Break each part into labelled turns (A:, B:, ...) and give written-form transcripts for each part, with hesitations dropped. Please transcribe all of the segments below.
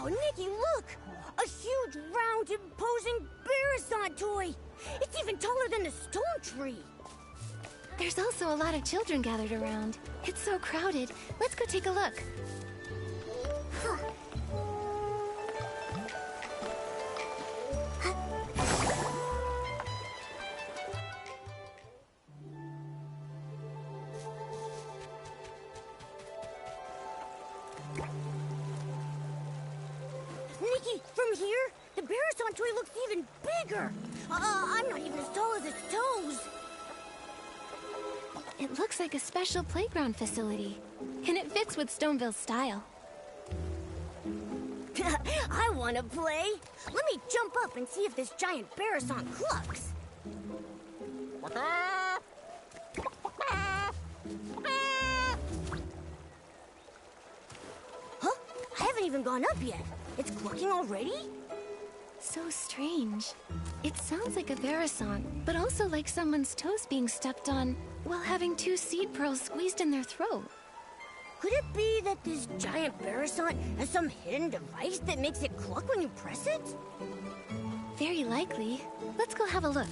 A: Oh, Nikki, look! A huge, round, imposing Beretsant toy! It's even taller than the stone tree!
B: There's also a lot of children gathered around. It's so crowded. Let's go take a look.
A: Nikki, from here, the Beretsant toy looks even bigger! I'm not even as tall as its toes!
B: It looks like a special playground facility, and it fits with Stoneville's style.
A: I want to play. Let me jump up and see if this giant Beretsant clucks. Huh? I haven't even gone up yet. It's clucking already?
B: So strange. It sounds like a Beretsant, but also like someone's toes being stepped on while having 2 seed pearls squeezed in their throat.
A: Could it be that this giant Beretsant has some hidden device that makes it cluck when you press it?
B: Very likely. Let's go have a look.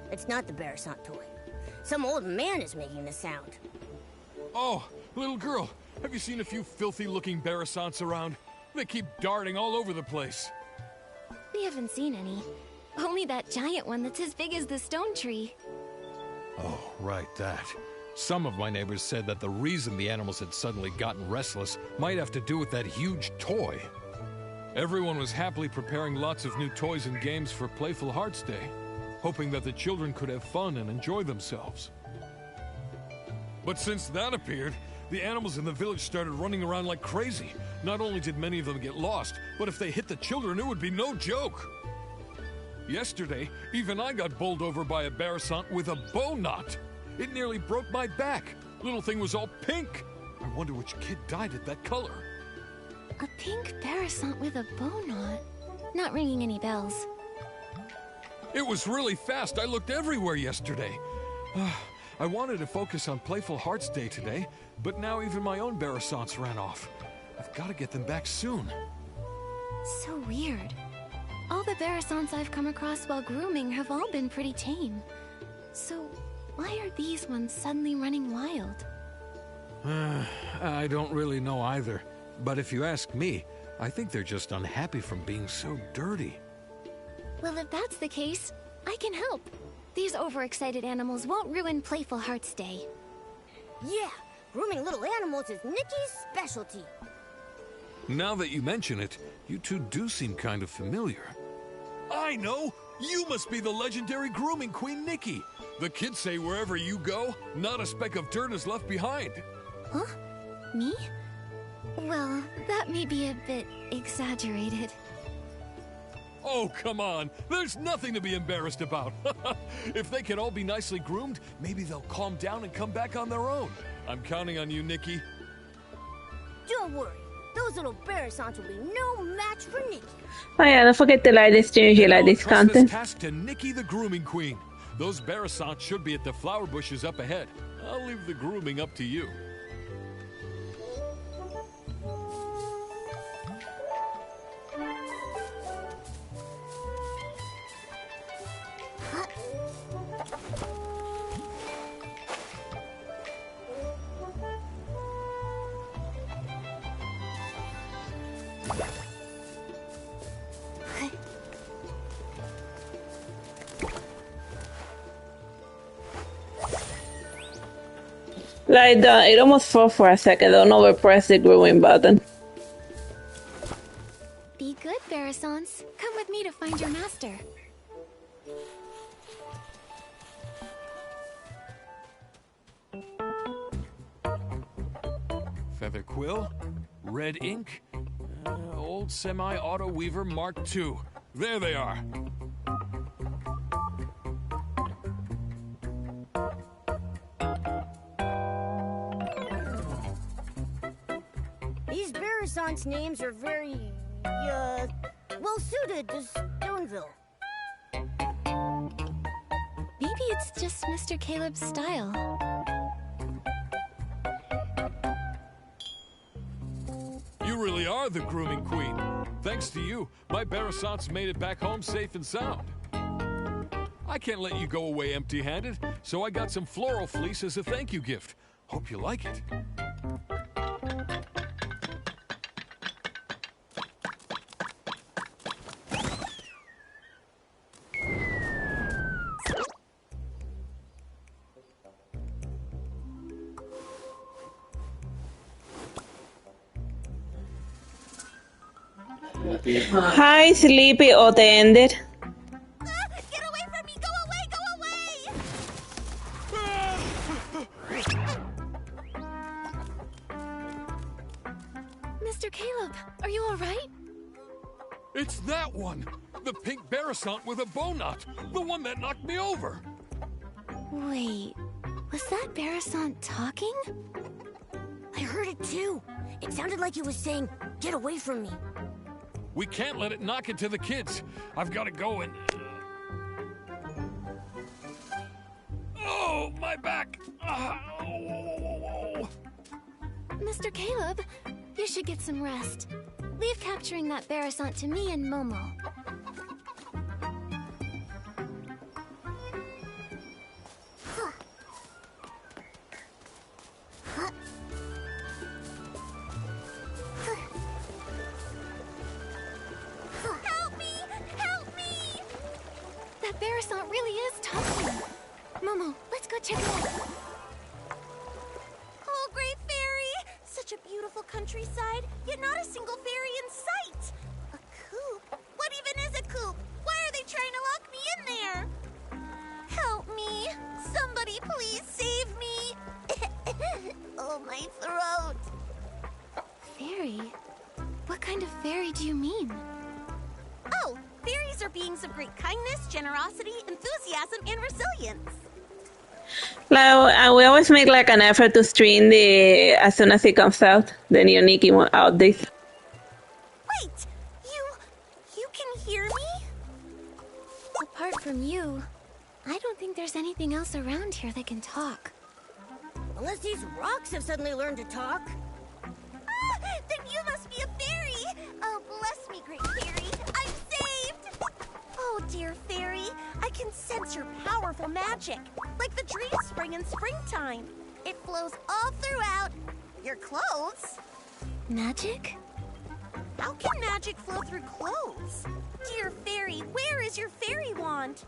A: It's not the Beretsant toy. Some old man is making the sound.
C: Oh, little girl, have you seen a few filthy-looking Beretsants around? They keep darting all over the place.
B: We haven't seen any. Only that giant one that's as big as the stone tree.
C: Oh, right, that. Some of my neighbors said that the reason the animals had suddenly gotten restless might have to do with that huge toy. Everyone was happily preparing lots of new toys and games for Playful Hearts Day, hoping that the children could have fun and enjoy themselves. But since that appeared, the animals in the village started running around like crazy. Not only did many of them get lost, but if they hit the children, it would be no joke. Yesterday, even I got bowled over by a Beretsant with a bow knot. It nearly broke my back. Little thing was all pink. I wonder which kid dyed it that color.
B: A pink Beretsant with a bow knot? Not ringing any bells.
C: It was really fast. I looked everywhere yesterday. I wanted to focus on Playful Hearts Day today, but now even my own Beretsants ran off. I've got to get them back soon.
B: So weird. All the Beretsants I've come across while grooming have all been pretty tame. So why are these ones suddenly running wild?
C: I don't really know either. But if you ask me, I think they're just unhappy from being so dirty.
B: Well, if that's the case, I can help. These overexcited animals won't ruin Playful Hearts Day.
A: Yeah, grooming little animals is Nikki's specialty.
C: Now that you mention it, you two do seem kind of familiar. I know! You must be the legendary grooming queen Nikki. The kids say wherever you go, not a speck of dirt is left behind.
B: Huh? Me? Well, that may be a bit exaggerated.
C: Oh, come on. There's nothing to be embarrassed about. If they can all be nicely groomed, maybe they'll calm down and come back on their own. I'm counting on you, Nikki.
A: Don't worry. Those little Beretsants will be no match for Nikki.
D: Oh yeah, don't forget to like this stream if you like this
C: content.
D: content.
C: This task to Nikki the grooming queen. Those Beretsants should be at the flower bushes up ahead. I'll leave the grooming up to you.
D: Like, it almost fell for a second. Don't overpress the grooming button.
B: Be good, Beretsants. Come with me to find your master.
C: Feather quill, red ink, old semi-auto weaver Mark II. There they are.
A: These Beretsants' names are very, well suited to Stoneville.
B: Maybe it's just Mr. Caleb's style.
C: You really are the grooming queen. Thanks to you, my Beretsants made it back home safe and sound. I can't let you go away empty-handed, so I got some floral fleece as a thank you gift. Hope you like it.
D: Hi, Sleepy, o te ended.
A: Get away from me! Go away! Go away!
B: Mr. Caleb, are you alright?
C: It's that one! The pink Beretsant with a bow knot! The one that knocked me over!
B: Wait, was that Beretsant talking?
A: I heard it too. It sounded like it was saying, "Get away from me."
C: We can't let it knock into the kids. I've got to go and... Oh, my back! Oh.
B: Mr. Caleb, you should get some rest. Leave capturing that Beretsant to me and Momo.
A: Help me! Help me!
B: That Beretsant really is talking. Momo, let's go check it out.
A: Oh, great fairy! Such a beautiful countryside, yet not a single fairy in sight. A coop? What even is a coop? Why are they trying to lock me in there? Help me! Somebody please save me! Oh, my throat!
B: Fairy? What kind of fairy do you mean?
A: Oh, fairies are beings of great kindness, generosity, enthusiasm, and resilience.
D: Like, we always make like an effort to stream as soon as it comes out, the new Nikki update.
A: Wait! You can hear me?
B: Apart from you, I don't think there's anything else around here that can talk.
A: Unless these rocks have suddenly learned to talk. Ah, then you must be a fairy! Oh, bless me, great fairy! I'm saved! Oh, dear fairy, I can sense your powerful magic, like the dream spring in springtime. It flows all throughout your clothes.
B: Magic?
A: How can magic flow through clothes? Dear fairy, where is your fairy wand?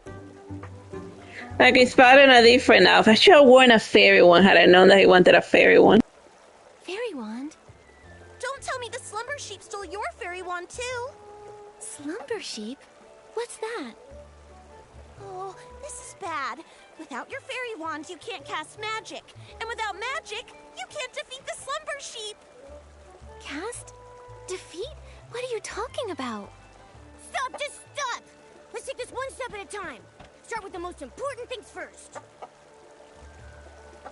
D: Like, it's probably in a different outfit. I should have worn a fairy one had I known that he wanted a fairy one.
B: Fairy wand?
A: Don't tell me the slumber sheep stole your fairy wand too.
B: Slumber sheep? What's that?
A: Oh, this is bad. Without your fairy wand, you can't cast magic. And without magic, you can't defeat the slumber sheep.
B: Cast? Defeat? What are you talking about?
A: Stop, just stop! Let's take this one step at a time. Start with the most important things first.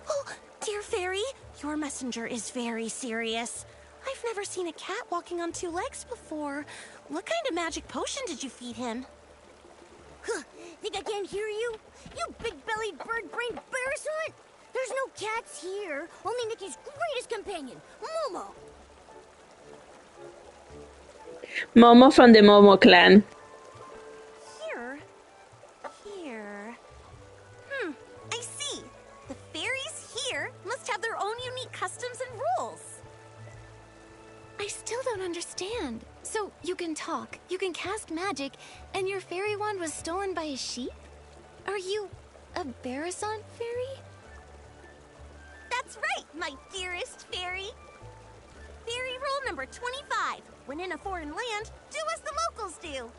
A: Oh, dear fairy, your messenger is very serious. I've never seen a cat walking on two legs before. What kind of magic potion did you feed him? Huh, think I can't hear you? You big-bellied, bird-brained Beretsant! There's no cats here, only Nikki's greatest companion, Momo.
D: Momo from the Momo clan.
A: Here? I see. The fairies here must have their own unique customs and rules.
B: I still don't understand. So, you can talk, you can cast magic, and your fairy wand was stolen by a sheep? Are you a Beretsant fairy?
A: That's That's right, my dearest fairy. Fairy rule number 25. When in a foreign land, do as the locals do.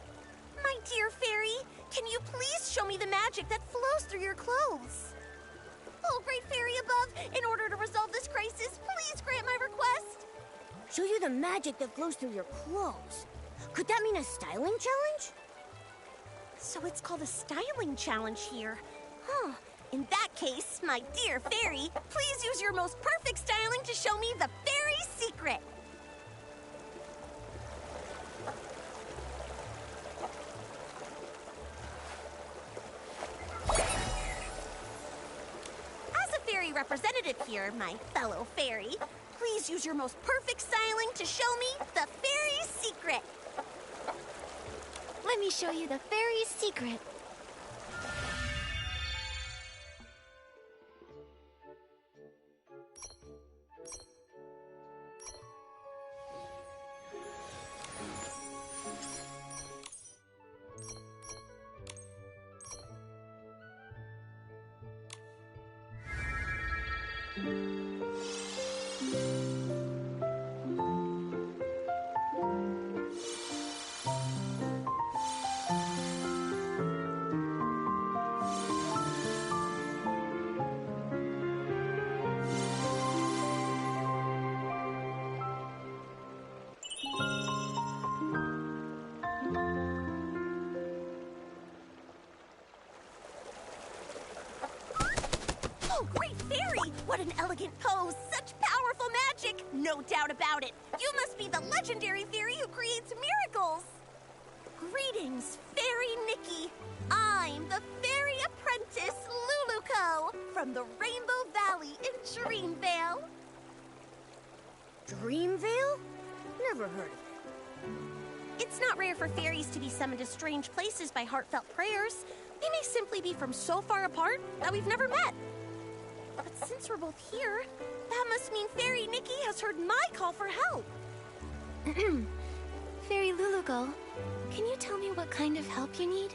A: My dear fairy, can you please show me the magic that flows through your clothes? Oh, great fairy above, in order to resolve this crisis, please grant my request.
E: Show you the magic that flows through your clothes. Could that mean a styling challenge?
A: So it's called a styling challenge here. Huh. In that case, my dear fairy, please use your most perfect styling to show me the fairy secret. As a fairy representative here, my fellow fairy, please use your most perfect styling to show me the fairy secret.
B: Let me show you the fairy's secret.
A: Oh, great fairy! What an elegant pose! Such powerful magic! No doubt about it! You must be the legendary fairy who creates miracles! Greetings, Fairy Nikki! I'm the fairy apprentice, Lulukko, from the Rainbow Valley in Dreamvale.
E: Dreamvale? Never heard of it.
A: It's not rare for fairies to be summoned to strange places by heartfelt prayers. They may simply be from so far apart that we've never met. But since we're both here, that must mean Fairy Nikki has heard my call for help.
B: Fairy Lulukko, can you tell me what kind of help you need?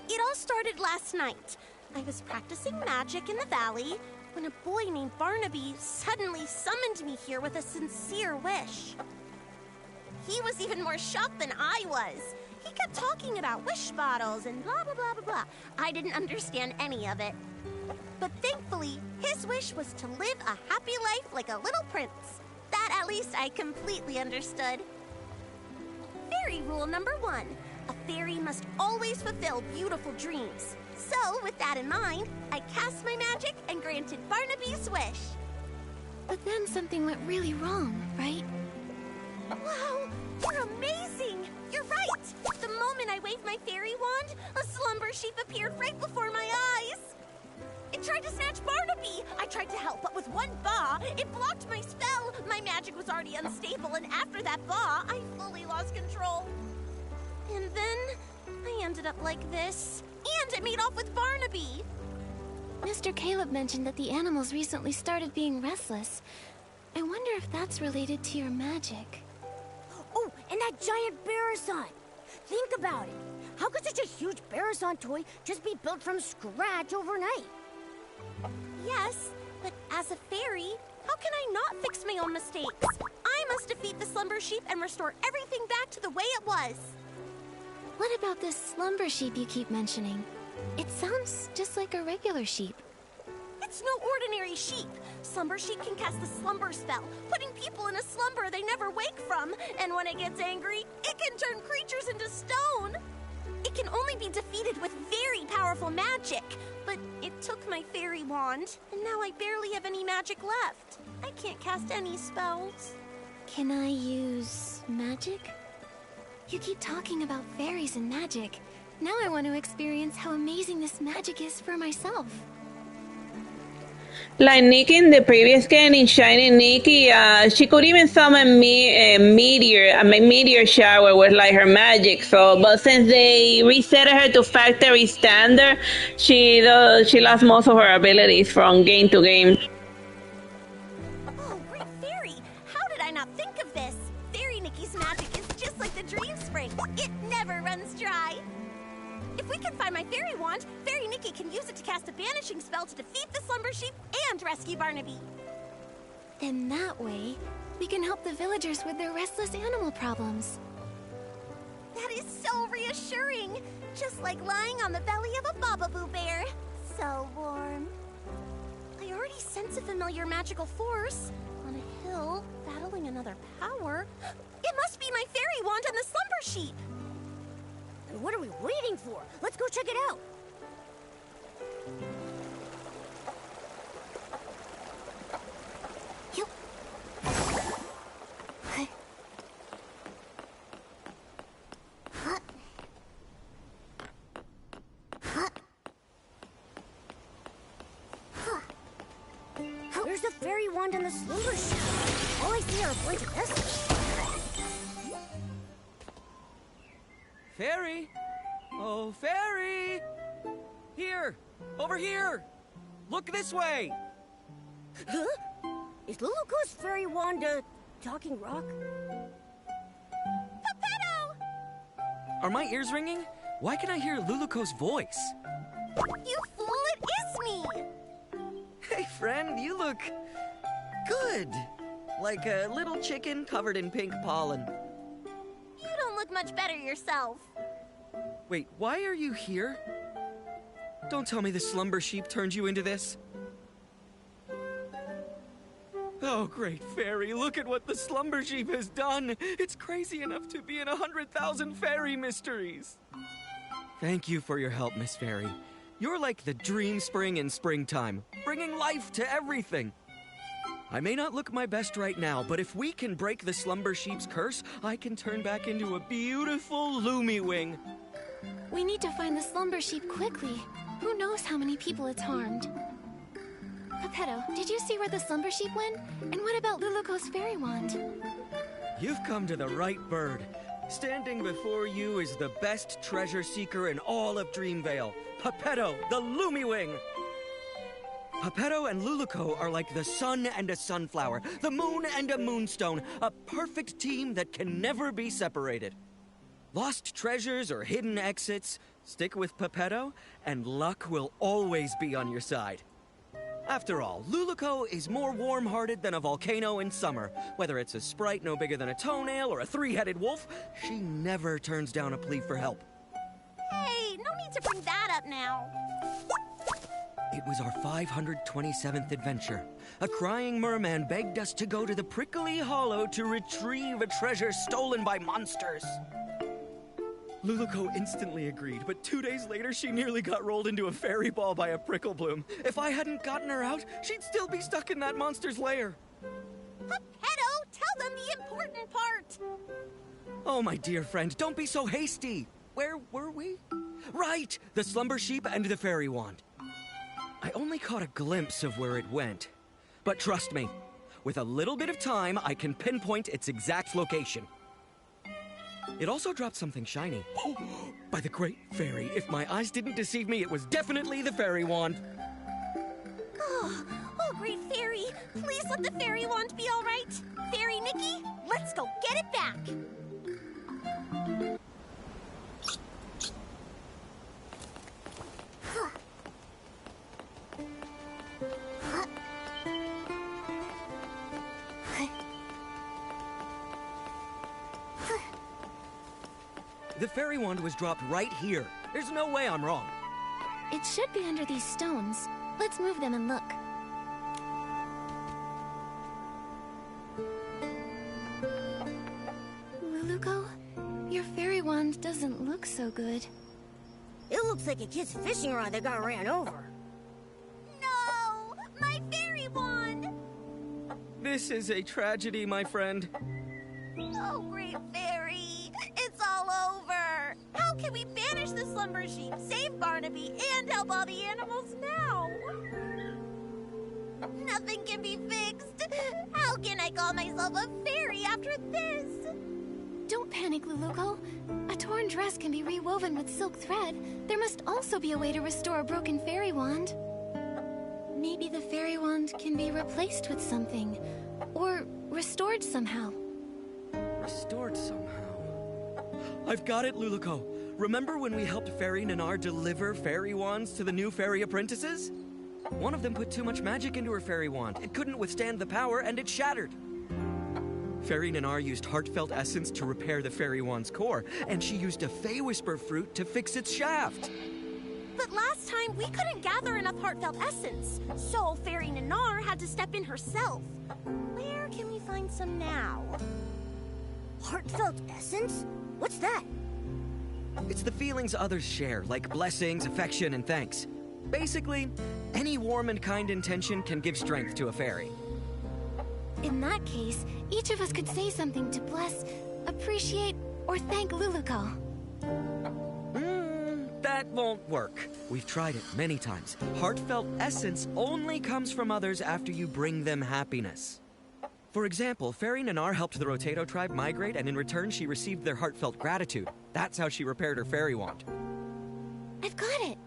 A: It all started last night. I was practicing magic in the valley when a boy named Barnaby suddenly summoned me here with a sincere wish. He was even more shocked than I was. He kept talking about wish bottles and blah, blah, blah, blah, blah. I didn't understand any of it. But thankfully, his wish was to live a happy life like a little prince. That, at least, I completely understood. Fairy rule number 1. A fairy must always fulfill beautiful dreams. So, with that in mind, I cast my magic and granted Barnaby's wish.
B: But then something went really wrong, right?
A: Wow, you're amazing! You're right! The moment I waved my fairy wand, a slumber sheep appeared right before my eyes. It tried to snatch Barnaby! I tried to help, but with one ba, it blocked my spell. My magic was already unstable, and after that ba, I fully lost control. And then, I ended up like this. And it made off with Barnaby.
B: Mr. Caleb mentioned that the animals recently started being restless. I wonder if that's related to your magic.
E: Oh, and that giant Beretsant! Think about it. How could such a huge Beretsant toy just be built from scratch overnight?
A: Yes, but as a fairy, how can I not fix my own mistakes? I must defeat the slumber sheep and restore everything back to the way it was.
B: What about this slumber sheep you keep mentioning? It sounds just like a regular sheep.
A: It's no ordinary sheep. Slumber sheep can cast the slumber spell, putting people in a slumber they never wake from. And when it gets angry, it can turn creatures into stone. It can only be defeated with very powerful magic. But it took my fairy wand, and now I barely have any magic left. I can't cast any spells.
B: Can I use magic? You keep talking about fairies and magic. Now I want to experience how amazing this magic is for myself.
D: Like Nikki in the previous game, in Enchanting Nikki, she could even summon me a meteor shower was like her magic. So, but since they reset her to factory standard, she lost most of her abilities from game to game.
A: Oh, great fairy! How did I not think of this? Fairy Nikki's magic is just like the dream spring. It never runs dry. If we can find my fairy wand, Fairy Nikki can use it to cast a banishing spell to defeat the slumber sheep and rescue Barnaby.
B: Then that way, we can help the villagers with their restless animal problems.
A: That is so reassuring. Just like lying on the belly of a Bababoo bear. So warm. I already sense a familiar magical force. On a hill, battling another power. It must be my fairy wand and the slumber sheep.
E: And what are we waiting for? Let's go check it out. There's the fairy wand and the slumber sheep. All I see are a bunch of S's.
F: Fairy! Oh, Fairy! Here! Over here! Look this way!
E: Huh? Is Lulukko's fairy wand a talking rock?
A: Geppetto!
F: Are my ears ringing? Why can I hear Lulukko's voice?
A: You fool, it is me!
F: Hey, friend, you look... good. Like a little chicken covered in pink pollen.
A: You don't look much better yourself.
F: Wait, why are you here? Don't tell me the slumber sheep turned you into this. Oh, great fairy, look at what the slumber sheep has done. It's crazy enough to be in 100,000 fairy mysteries. Thank you for your help, Miss Fairy. You're like the dream spring in springtime, bringing life to everything. I may not look my best right now, but if we can break the slumber sheep's curse, I can turn back into a beautiful Lumiwing.
B: We need to find the slumber sheep quickly. Who knows how many people it's harmed? Geppetto, did you see where the slumber sheep went? And what about Lulukko's fairy wand?
F: You've come to the right bird. Standing before you is the best treasure seeker in all of Dreamvale, Geppetto, the Lumiwing! Geppetto and Lulukko are like the sun and a sunflower, the moon and a moonstone, a perfect team that can never be separated. Lost treasures or hidden exits, stick with Geppetto, and luck will always be on your side. After all, Lulukko is more warm-hearted than a volcano in summer. Whether it's a sprite no bigger than a toenail or a three-headed wolf, she never turns down a plea for help.
A: Hey, no need to bring that up now.
F: It was our 527th adventure. A crying merman begged us to go to the Prickly Hollow to retrieve a treasure stolen by monsters. Lulukko instantly agreed, but 2 days later she nearly got rolled into a fairy ball by a prickle bloom. If I hadn't gotten her out, she'd still be stuck in that monster's lair.
A: Geppetto, tell them the important part.
F: Oh, my dear friend, don't be so hasty. Where were we? Right, the slumber sheep and the fairy wand. I only caught a glimpse of where it went. But trust me, with a little bit of time, I can pinpoint its exact location. It also dropped something shiny. Oh, by the great fairy, if my eyes didn't deceive me, it was definitely the fairy wand.
A: Oh, great fairy, please let the fairy wand be all right. Fairy Nikki, let's go get it back.
F: The fairy wand was dropped right here. There's no way I'm wrong.
B: It should be under these stones. Let's move them and look. Lulukko, your fairy wand doesn't look so good.
E: It looks like a kid's fishing rod that got ran over.
A: No, my fairy wand.
F: This is a tragedy, my friend.
A: Oh, great fairy, it's all over. How can we banish the slumber sheep, save Barnaby, and help all the animals now? Nothing can be fixed. How can I call myself a fairy after this?
B: Don't panic, Lulukko. A torn dress can be rewoven with silk thread. There must also be a way to restore a broken fairy wand. Maybe the fairy wand can be replaced with something, or restored somehow.
F: Restored somehow. I've got it, Lulukko. Remember when we helped Fairy Nanar deliver fairy wands to the new fairy apprentices? One of them put too much magic into her fairy wand. It couldn't withstand the power, and it shattered. Fairy Nanar used heartfelt essence to repair the fairy wand's core, and she used a Fey Whisper fruit to fix its shaft.
A: But last time, we couldn't gather enough heartfelt essence, so Fairy Nanar had to step in herself. Where can we find some now?
E: Heartfelt essence? What's that?
F: It's the feelings others share, like blessings, affection, and thanks. Basically, any warm and kind intention can give strength to a fairy.
B: In that case, each of us could say something to bless, appreciate, or thank Lulukko.
F: That won't work. We've tried it many times. Heartfelt essence only comes from others after you bring them happiness. For example, Fairy Nanar helped the Rotato tribe migrate, and in return she received their heartfelt gratitude. That's how she repaired her fairy wand.
B: I've got it!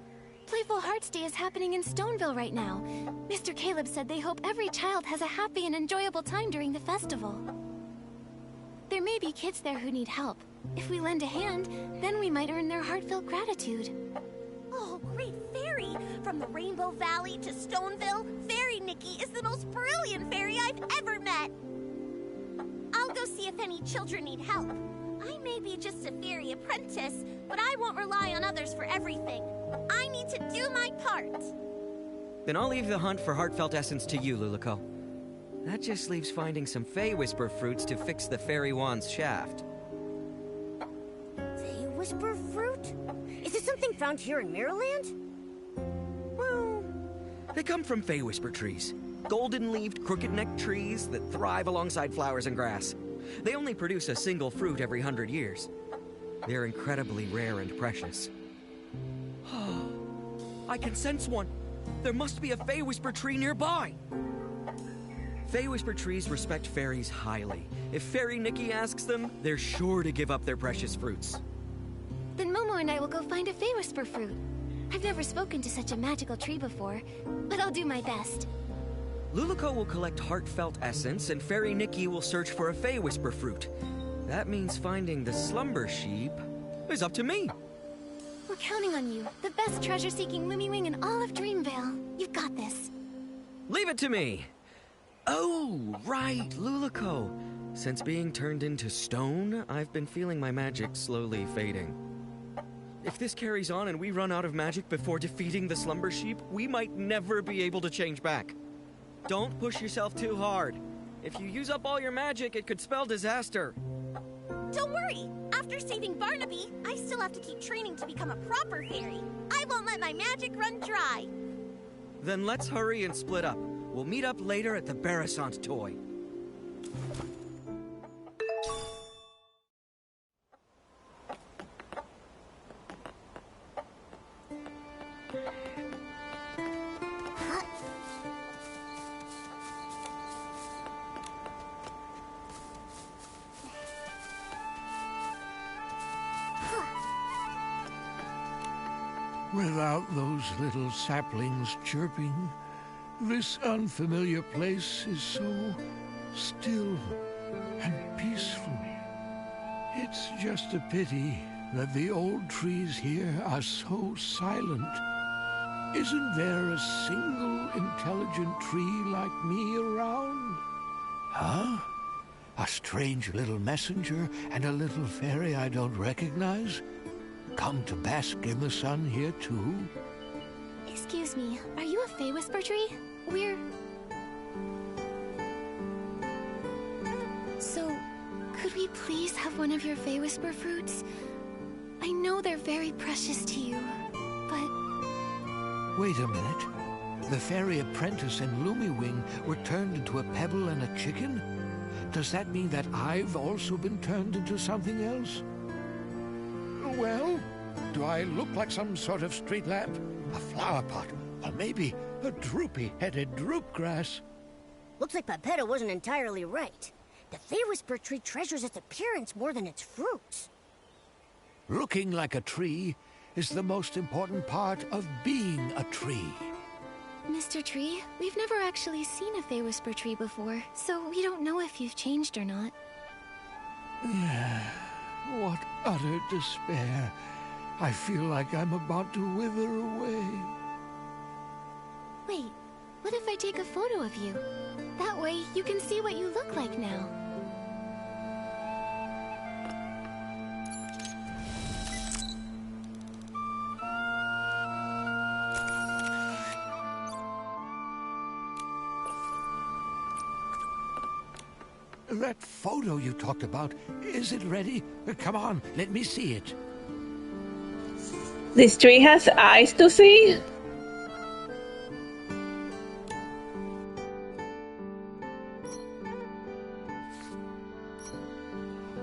B: Playful Hearts Day is happening in Stoneville right now. Mr. Caleb said they hope every child has a happy and enjoyable time during the festival. There may be kids there who need help. If we lend a hand, then we might earn their heartfelt gratitude.
A: Oh, great fairy! From the Rainbow Valley to Stoneville, Fairy Nikki is the most brilliant fairy I've ever met! I'll go see if any children need help. I may be just a fairy apprentice, but I won't rely on others for everything. I need to do my part.
F: Then I'll leave the hunt for heartfelt essence to you, Lulukko. That just leaves finding some Fey Whisper fruits to fix the fairy wand's shaft.
E: Fey Whisper fruit? Is it something found here in Miraland?
F: Well, they come from Fey Whisper trees. Golden-leaved, crooked-necked trees that thrive alongside flowers and grass. They only produce a single fruit every 100 years. They're incredibly rare and precious. I can sense one. There must be a Fey Whisper tree nearby. Fey Whisper trees respect fairies highly. If Fairy Nikki asks them, they're sure to give up their precious fruits.
B: Then Momo and I will go find a Fey Whisper fruit. I've never spoken to such a magical tree before, but I'll do my best.
F: Lulukko will collect heartfelt essence, and Fairy Nikki will search for a Fey Whisper fruit. That means finding the slumber sheep is up to me.
B: We're counting on you, the best treasure-seeking Lumiwing in all of Dreamvale. You've got this.
F: Leave it to me. Oh, right, Lulukko. Since being turned into stone, I've been feeling my magic slowly fading. If this carries on and we run out of magic before defeating the slumber sheep, we might never be able to change back. Don't push yourself too hard. If you use up all your magic, it could spell disaster.
A: Don't worry. After saving Barnaby, I still have to keep training to become a proper fairy. I won't let my magic run dry.
F: Then let's hurry and split up. We'll meet up later at the Beretsant toy.
G: Without those little saplings chirping, this unfamiliar place is so still and peaceful. It's just a pity that the old trees here are so silent. Isn't there a single intelligent tree like me around? Huh? A strange little messenger and a little fairy I don't recognize? Come to bask in the sun here too?
B: Excuse me, are you a Fey Whisper tree? We're... So, could we please have one of your Fey Whisper fruits? I know they're very precious to you, but...
G: Wait a minute. The fairy apprentice and Lumiwing were turned into a pebble and a chicken? Does that mean that I've also been turned into something else? Well, do I look like some sort of street lamp? A flower pot? Or maybe a droopy-headed droopgrass?
E: Looks like Pepetto wasn't entirely right. The Fey Whisper tree treasures its appearance more than its fruits.
G: Looking like a tree is the most important part of being a tree.
B: Mr. Tree, we've never actually seen a Fey Whisper tree before, so we don't know if you've changed or not.
G: What utter despair. I feel like I'm about to wither away.
B: Wait, what if I take a photo of you? That way, you can see what you look like now.
G: That photo you talked about, is it ready? Come on, let me see it.
D: This tree has eyes to see?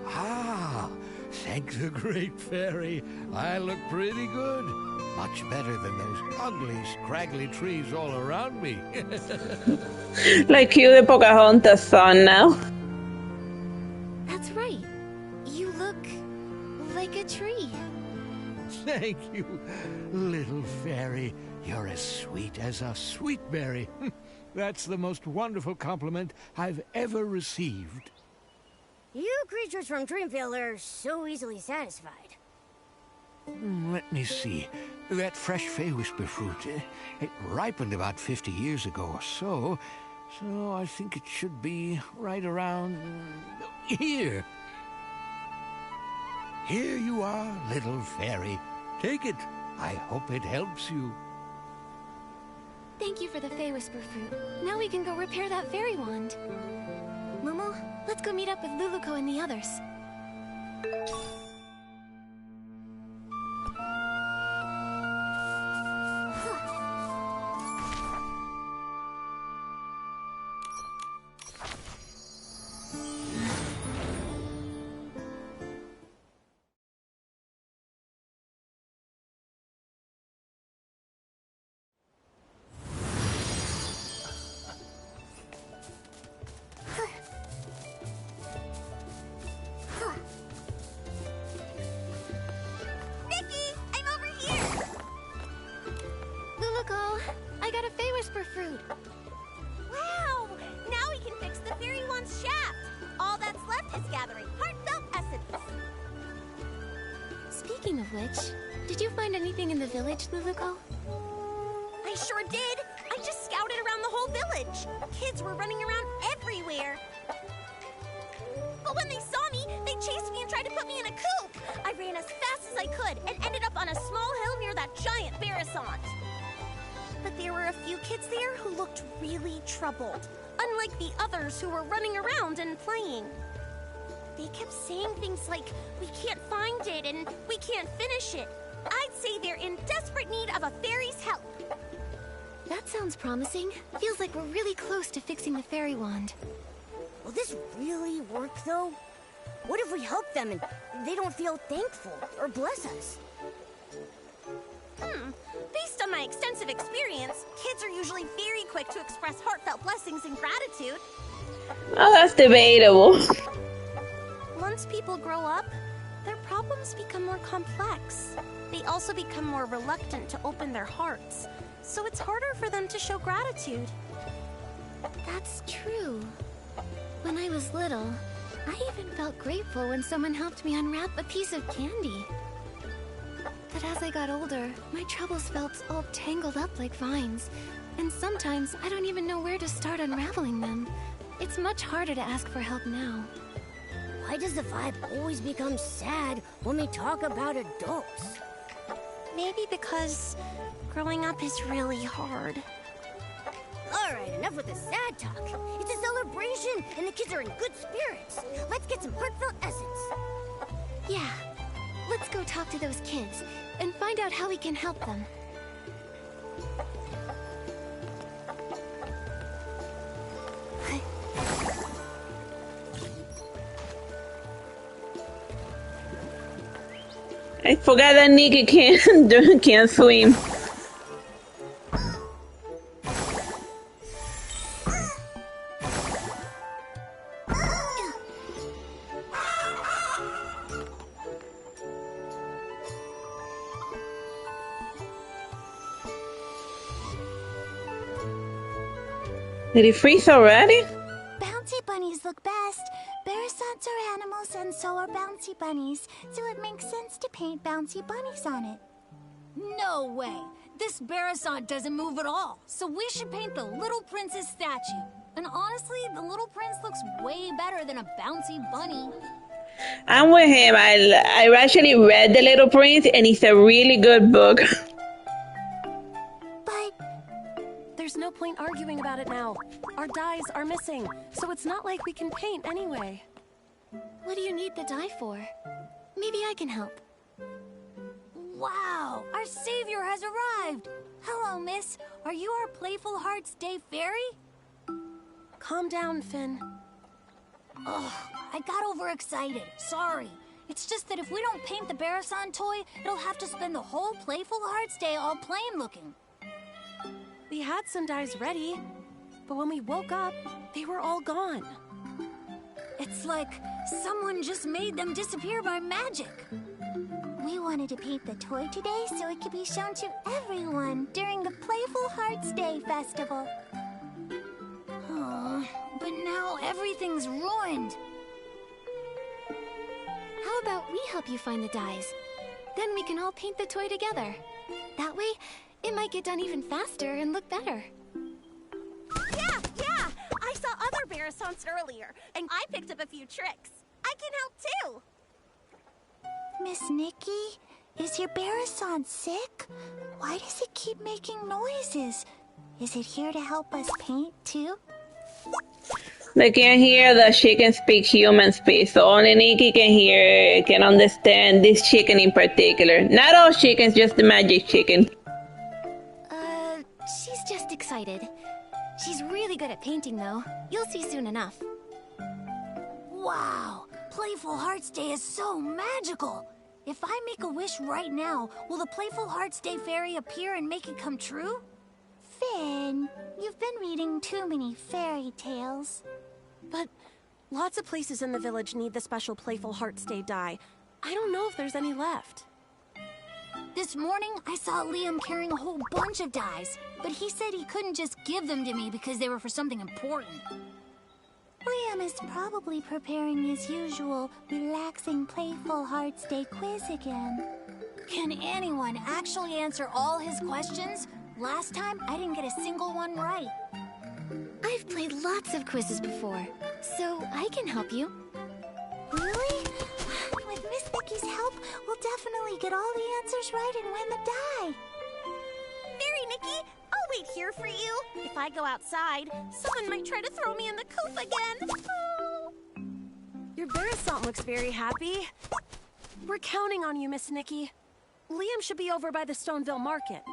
G: Ah, thank the great fairy. I look pretty good. Much better than those ugly, scraggly trees all around me.
D: Like you, the Pocahontas son now.
B: That's right. You look like a tree.
G: Thank you, little fairy. You're as sweet as a sweet berry. That's the most wonderful compliment I've ever received.
E: You creatures from Dreamvale are so easily satisfied.
G: Let me see. That fresh Fey-Whisper fruit, it ripened about 50 years ago or so. So I think it should be right around here. Here you are, little fairy. Take it. I hope it helps you.
B: Thank you for the Fey-Whisper fruit. Now we can go repair that fairy wand. Momo, let's go meet up with Lulukko and the others.
A: Fruit. Wow! Now we can fix the fairy wand's shaft. All that's left is gathering heartfelt essence.
B: Speaking of which, did you find anything in the village, Lulukko?
A: I sure did. I just scouted around the whole village. Kids were running around everywhere. But when they saw me, they chased me and tried to put me in a coop. I ran as fast as I could and ended up on a small hill near that giant Beretsant. But there were a few kids there who looked really troubled, unlike the others who were running around and playing. They kept saying things like, "We can't find it," and "We can't finish it." I'd say they're in desperate need of a fairy's help.
B: That sounds promising. Feels like we're really close to fixing the fairy wand.
E: Will this really work, though? What if we help them and they don't feel thankful or bless us?
A: Based on my extensive experience, kids are usually very quick to express heartfelt blessings and gratitude.
D: Oh, that's debatable.
A: Once people grow up, their problems become more complex. They also become more reluctant to open their hearts, so it's harder for them to show gratitude.
B: That's true. When I was little, I even felt grateful when someone helped me unwrap a piece of candy. But as I got older, my troubles felt all tangled up like vines, and sometimes I don't even know where to start unraveling them. It's much harder to ask for help now.
E: Why does the vibe always become sad when we talk about adults?
A: Maybe because growing up is really hard.
E: Alright, enough with the sad talk. It's a celebration, and the kids are in good spirits. Let's get some heartfelt essence.
B: Yeah, let's go talk to those kids and find out how we can help them.
D: I forgot that Nikki can't swim. Did he freeze already?
A: Bouncy bunnies look best. Beretsants are animals and so are bouncy bunnies, so it makes sense to paint bouncy bunnies on it.
E: No way! This Beretsant doesn't move at all, so we should paint the little prince's statue. And honestly, the little prince looks way better than a bouncy bunny.
D: I'm with him. I actually read The Little Prince, and it's a really good book.
A: But
H: There's no point arguing about it now. Our dyes are missing, so it's not like we can paint anyway.
B: What do you need the dye for? Maybe I can help.
E: Wow! Our savior has arrived! Hello, miss. Are you our Playful Hearts Day fairy?
H: Calm down, Finn.
E: Ugh, I got overexcited. Sorry. It's just that if we don't paint the Beretsant toy, it'll have to spend the whole Playful Hearts Day all plain looking.
H: We had some dyes ready, but when we woke up, they were all gone.
E: It's like someone just made them disappear by magic.
A: we wanted to paint the toy today so it could be shown to everyone during the Playful Hearts Day festival.
E: Oh, but now everything's ruined.
B: How about we help you find the dyes? Then we can all paint the toy together. That way, it might get done even faster and look better.
A: Yeah! I saw other Beretsants earlier, and I picked up a few tricks. I can help too! Miss Nikki, is your Beretsant sick? Why does it keep making noises? Is it here to help us paint too?
D: They can't hear that she can speak human speech, so only Nikki can understand this chicken in particular. Not all chickens, just the magic chicken.
B: She's just excited. She's really good at painting, though. You'll see soon enough.
E: Wow! Playful Hearts Day is so magical! If I make a wish right now, will the Playful Hearts Day fairy appear and make it come true?
A: Finn, you've been reading too many fairy tales.
H: But lots of places in the village need the special Playful Hearts Day dye. I don't know if there's any left.
E: This morning, I saw Liam carrying a whole bunch of dyes, but he said he couldn't just give them to me because they were for something important.
A: Liam is probably preparing his usual relaxing Playful Hearts Day quiz again.
E: Can anyone actually answer all his questions? Last time, I didn't get a single one right.
B: I've played lots of quizzes before, so I can help you.
A: Really? With Miss Nikki's help, we'll definitely get all the answers right and win the dye. Fairy Nikki, I'll wait here for you. If I go outside, someone might try to throw me in the coop again. Oh.
H: Your Beretsant looks very happy. We're counting on you, Miss Nikki. Liam should be over by the Stoneville Market.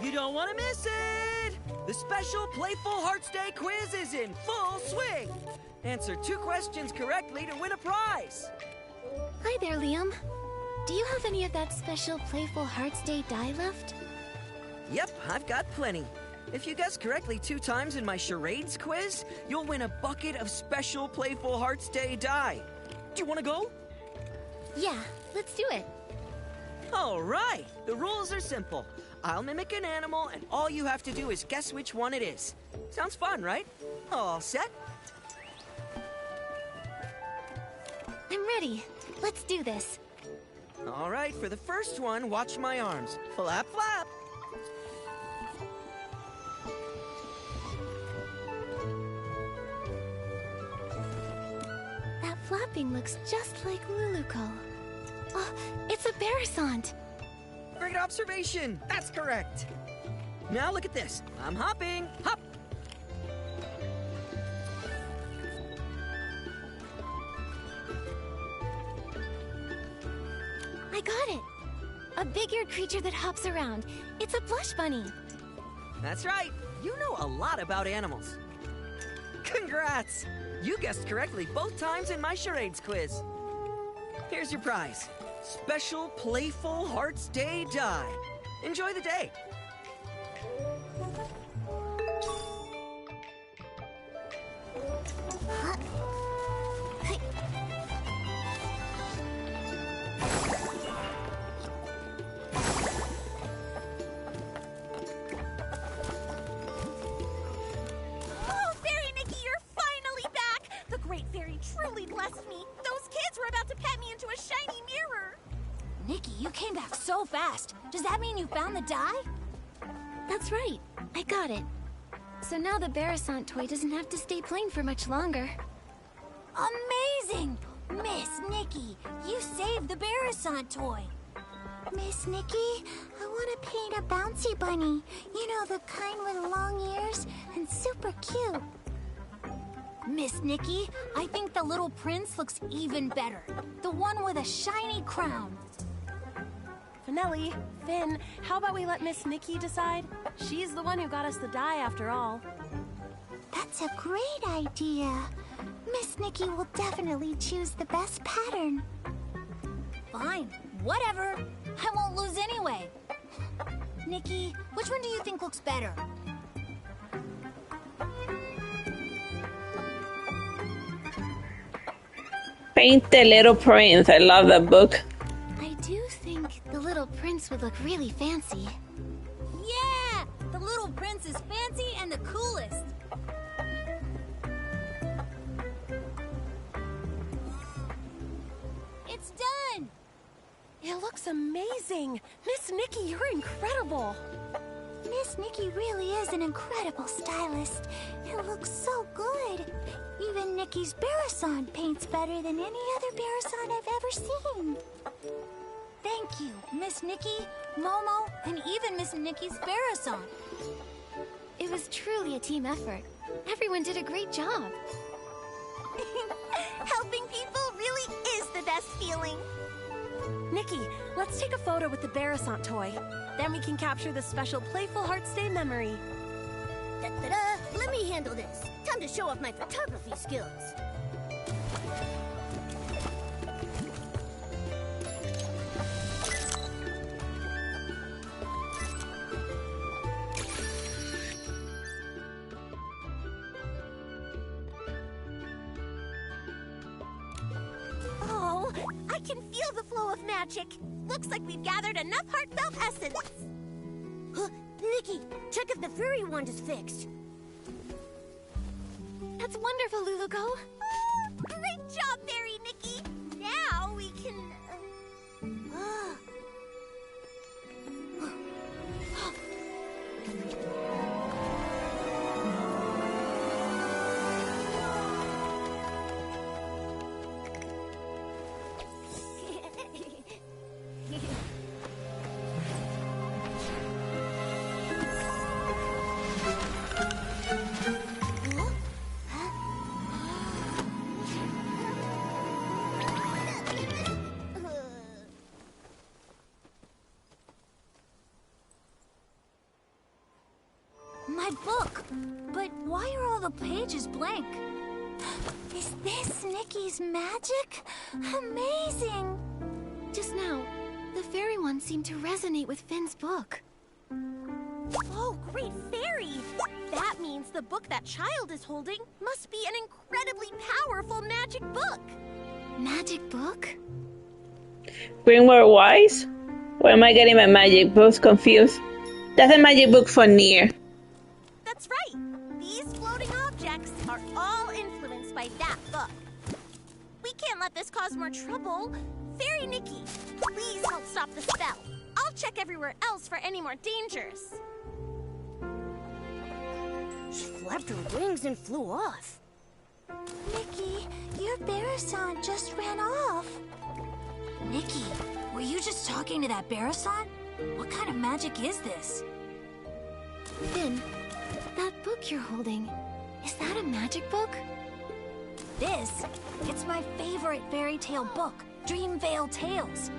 F: You don't want to miss it! The special Playful Hearts Day quiz is in full swing! Answer 2 questions correctly to win a prize!
B: Hi there, Liam. Do you have any of that special Playful Hearts Day dye left?
F: Yep, I've got plenty. If you guess correctly 2 times in my charades quiz, you'll win a bucket of special Playful Hearts Day dye. Do you want to go?
B: Yeah, let's do it.
F: All right, the rules are simple. I'll mimic an animal, and all you have to do is guess which one it is. Sounds fun, right? All set?
B: I'm ready. Let's do this.
F: All right, for the first one, watch my arms. Flap, flap.
B: That flapping looks just like Lulukko. Oh, it's a Beretsant.
F: Great observation. That's correct. Now look at this. I'm hopping. Hop.
B: I got it. A big-eared creature that hops around. It's a blush bunny.
F: That's right. You know a lot about animals. Congrats! You guessed correctly both times in my charades quiz. Here's your prize. Special Playful Hearts Day dye. Enjoy the day.
A: get me into a shiny mirror!
E: Nikki, you came back so fast. Does that mean you found the die?
B: That's right. I got it. So now the Beretsant toy doesn't have to stay plain for much longer.
E: Amazing! Miss Nikki, you saved the Beretsant toy.
A: Miss Nikki, I want to paint a bouncy bunny. You know, the kind with long ears and super cute.
E: Miss Nikki, I think the little prince looks even better. The one with a shiny crown.
H: Finelli, Finn, how about we let Miss Nikki decide? She's the one who got us the die after all.
A: That's a great idea. Miss Nikki will definitely choose the best pattern.
E: Fine, whatever. I won't lose anyway. Nikki, which one do you think looks better?
D: Paint the Little Prince. I love that book.
B: I do think the little prince would look really fancy.
E: Yeah! The little prince is fancy and the coolest. It's done!
H: It looks amazing. Miss Nikki, you're incredible.
A: Miss Nikki really is an incredible stylist. It looks so good. Even Nikki's Beretsant paints better than any other Beretsant I've ever seen.
E: Thank you, Miss Nikki, Momo, and even Miss Nikki's Beretsant.
B: It was truly a team effort. Everyone did a great job.
A: Helping people really is the best feeling.
H: Nikki, let's take a photo with the Beretsant toy. Then we can capture this special Playful Hearts Day memory.
A: Da-da-da! Let me handle this. Time to show off my photography skills. Oh, I can feel the flow of magic. Looks like we've gathered enough heartfelt essence. Nikki, check if the fairy wand is fixed.
B: That's wonderful, Lulukko.
A: Great job, Fairy Nikki. Now we can...
E: My book! But why are all the pages blank?
A: Is this Nikki's magic? Amazing!
B: Just now, the fairy one seemed to resonate with Finn's book.
A: Oh, great fairy! That means the book that child is holding must be an incredibly powerful magic book!
B: Magic book?
D: Greenward Wise? Where am I getting my magic books confused? That's a magic book for Nier.
A: That's right! These floating objects are all influenced by that book. We can't let this cause more trouble. Fairy Nikki, please help stop the spell. I'll check everywhere else for any more dangers. She flapped her wings and flew off. Nikki, your Beretsant just ran off.
E: Nikki, were you just talking to that Beretsant? What kind of magic is this?
B: Finn, that book you're holding, is that a magic book?
E: It's my favorite fairy tale book, Dreamvale Tales.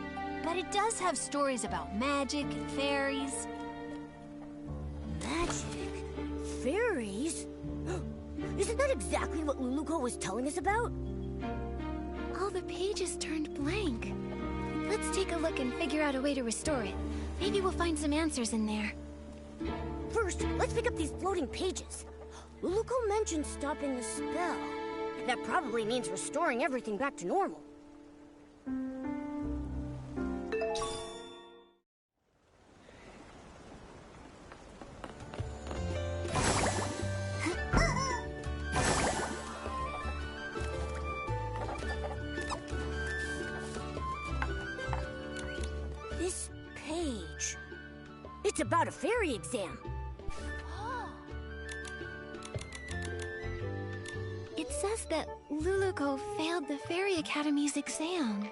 E: But it does have stories about magic and fairies.
A: Magic? Fairies? Isn't that exactly what Lulukko was telling us about?
B: All the pages turned blank. Let's take a look and figure out a way to restore it. Maybe we'll find some answers in there.
A: First, let's pick up these floating pages. Lulukko mentioned stopping the spell. That probably means restoring everything back to normal. it's about a fairy exam.
B: It says that Lulukko failed the Fairy Academy's exam.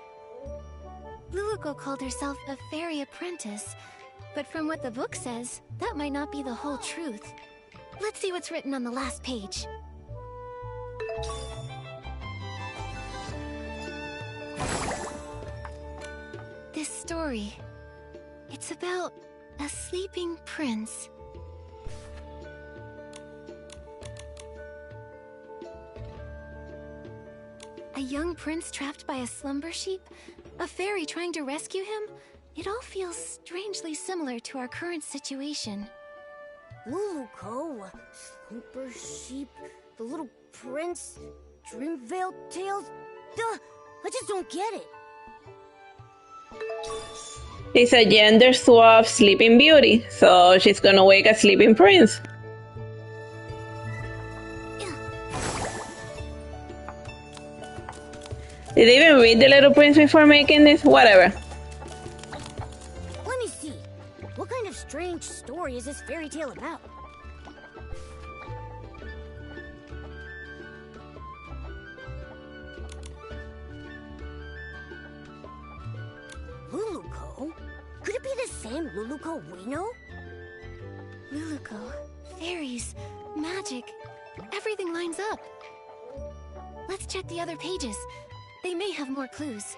B: Lulukko called herself a fairy apprentice, but from what the book says, that might not be the whole truth. Let's see what's written on the last page. This story, it's about a sleeping prince. A young prince trapped by a slumber sheep? A fairy trying to rescue him? It all feels strangely similar to our current situation.
A: Lulukko, slumber sheep, the little prince, Dreamvale tales. Duh! I just don't get it.
D: It's a gender swap sleeping beauty, so she's gonna wake a sleeping prince. Did they even read The Little Prince before making this? Whatever.
A: Let me see. What kind of strange story is this fairy tale about? Lulukko? Could it be the same Lulukko we know?
B: Lulukko, fairies, magic, everything lines up. Let's check the other pages. They may have more clues.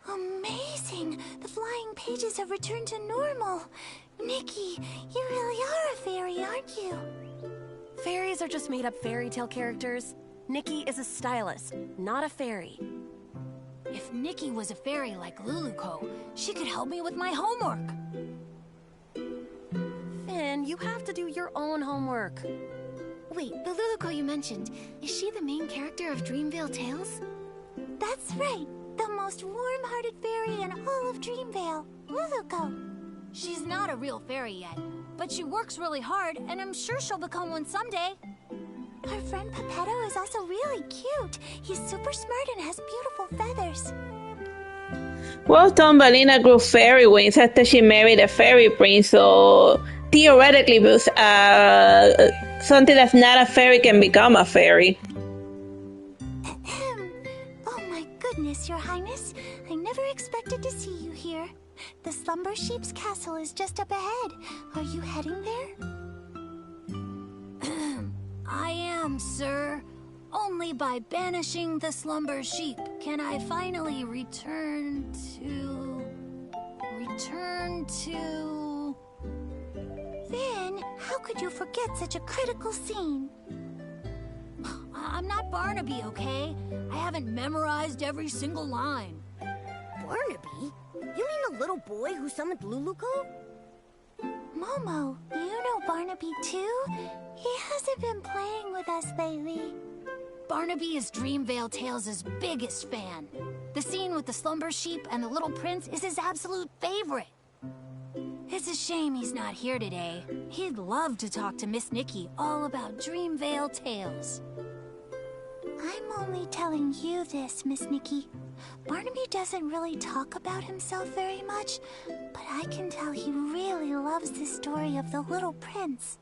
E: Amazing! The flying pages have returned to normal. Nikki, you really are a fairy, aren't you?
H: Fairies are just made-up fairy tale characters. Nikki is a stylist, not a fairy.
E: If Nikki was a fairy like Lulukko, she could help me with my homework.
H: Finn, you have to do your own homework.
B: Wait, the Lulukko you mentioned, is she the main character of Dreamvale Tales?
E: That's right. The most warm-hearted fairy in all of Dreamvale, Lulukko. She's not a real fairy yet, but she works really hard, and I'm sure she'll become one someday. Our friend Pepetto is also really cute. He's super smart and has beautiful feathers.
D: Well, Thumbelina grew fairy wings after she married a fairy prince, so theoretically, something that's not a fairy can become a fairy.
E: Oh my goodness, Your Highness. I never expected to see you here. The Slumber Sheep's castle is just up ahead. Are you heading there? I am, sir. Only by banishing the Slumber Sheep can I finally return to... Finn, how could you forget such a critical scene? I'm not Barnaby, okay? I haven't memorized every single line.
A: Barnaby? You mean the little boy who summoned Lulukko?
E: Momo, you know Barnaby too? He hasn't been playing with us lately. Barnaby is Dreamvale Tales' biggest fan. The scene with the slumber sheep and the little prince is his absolute favorite. It's a shame he's not here today. He'd love to talk to Miss Nikki all about Dreamvale Tales. I'm only telling you this, Miss Nikki. Barnaby doesn't really talk about himself very much, but I can tell he really loves the story of the little prince.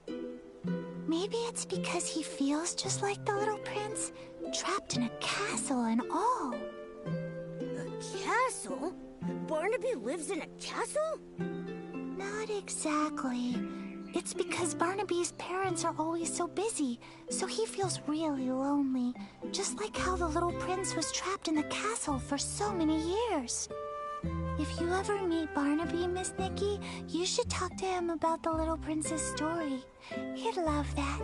E: Maybe it's because he feels just like the little prince, trapped in a castle and all.
A: A castle? Barnaby lives in a castle?
E: Not exactly. It's because Barnaby's parents are always so busy, so he feels really lonely. Just like how the little prince was trapped in the castle for so many years. If you ever meet Barnaby, Miss Nikki, you should talk to him about the little prince's story. He'd love that.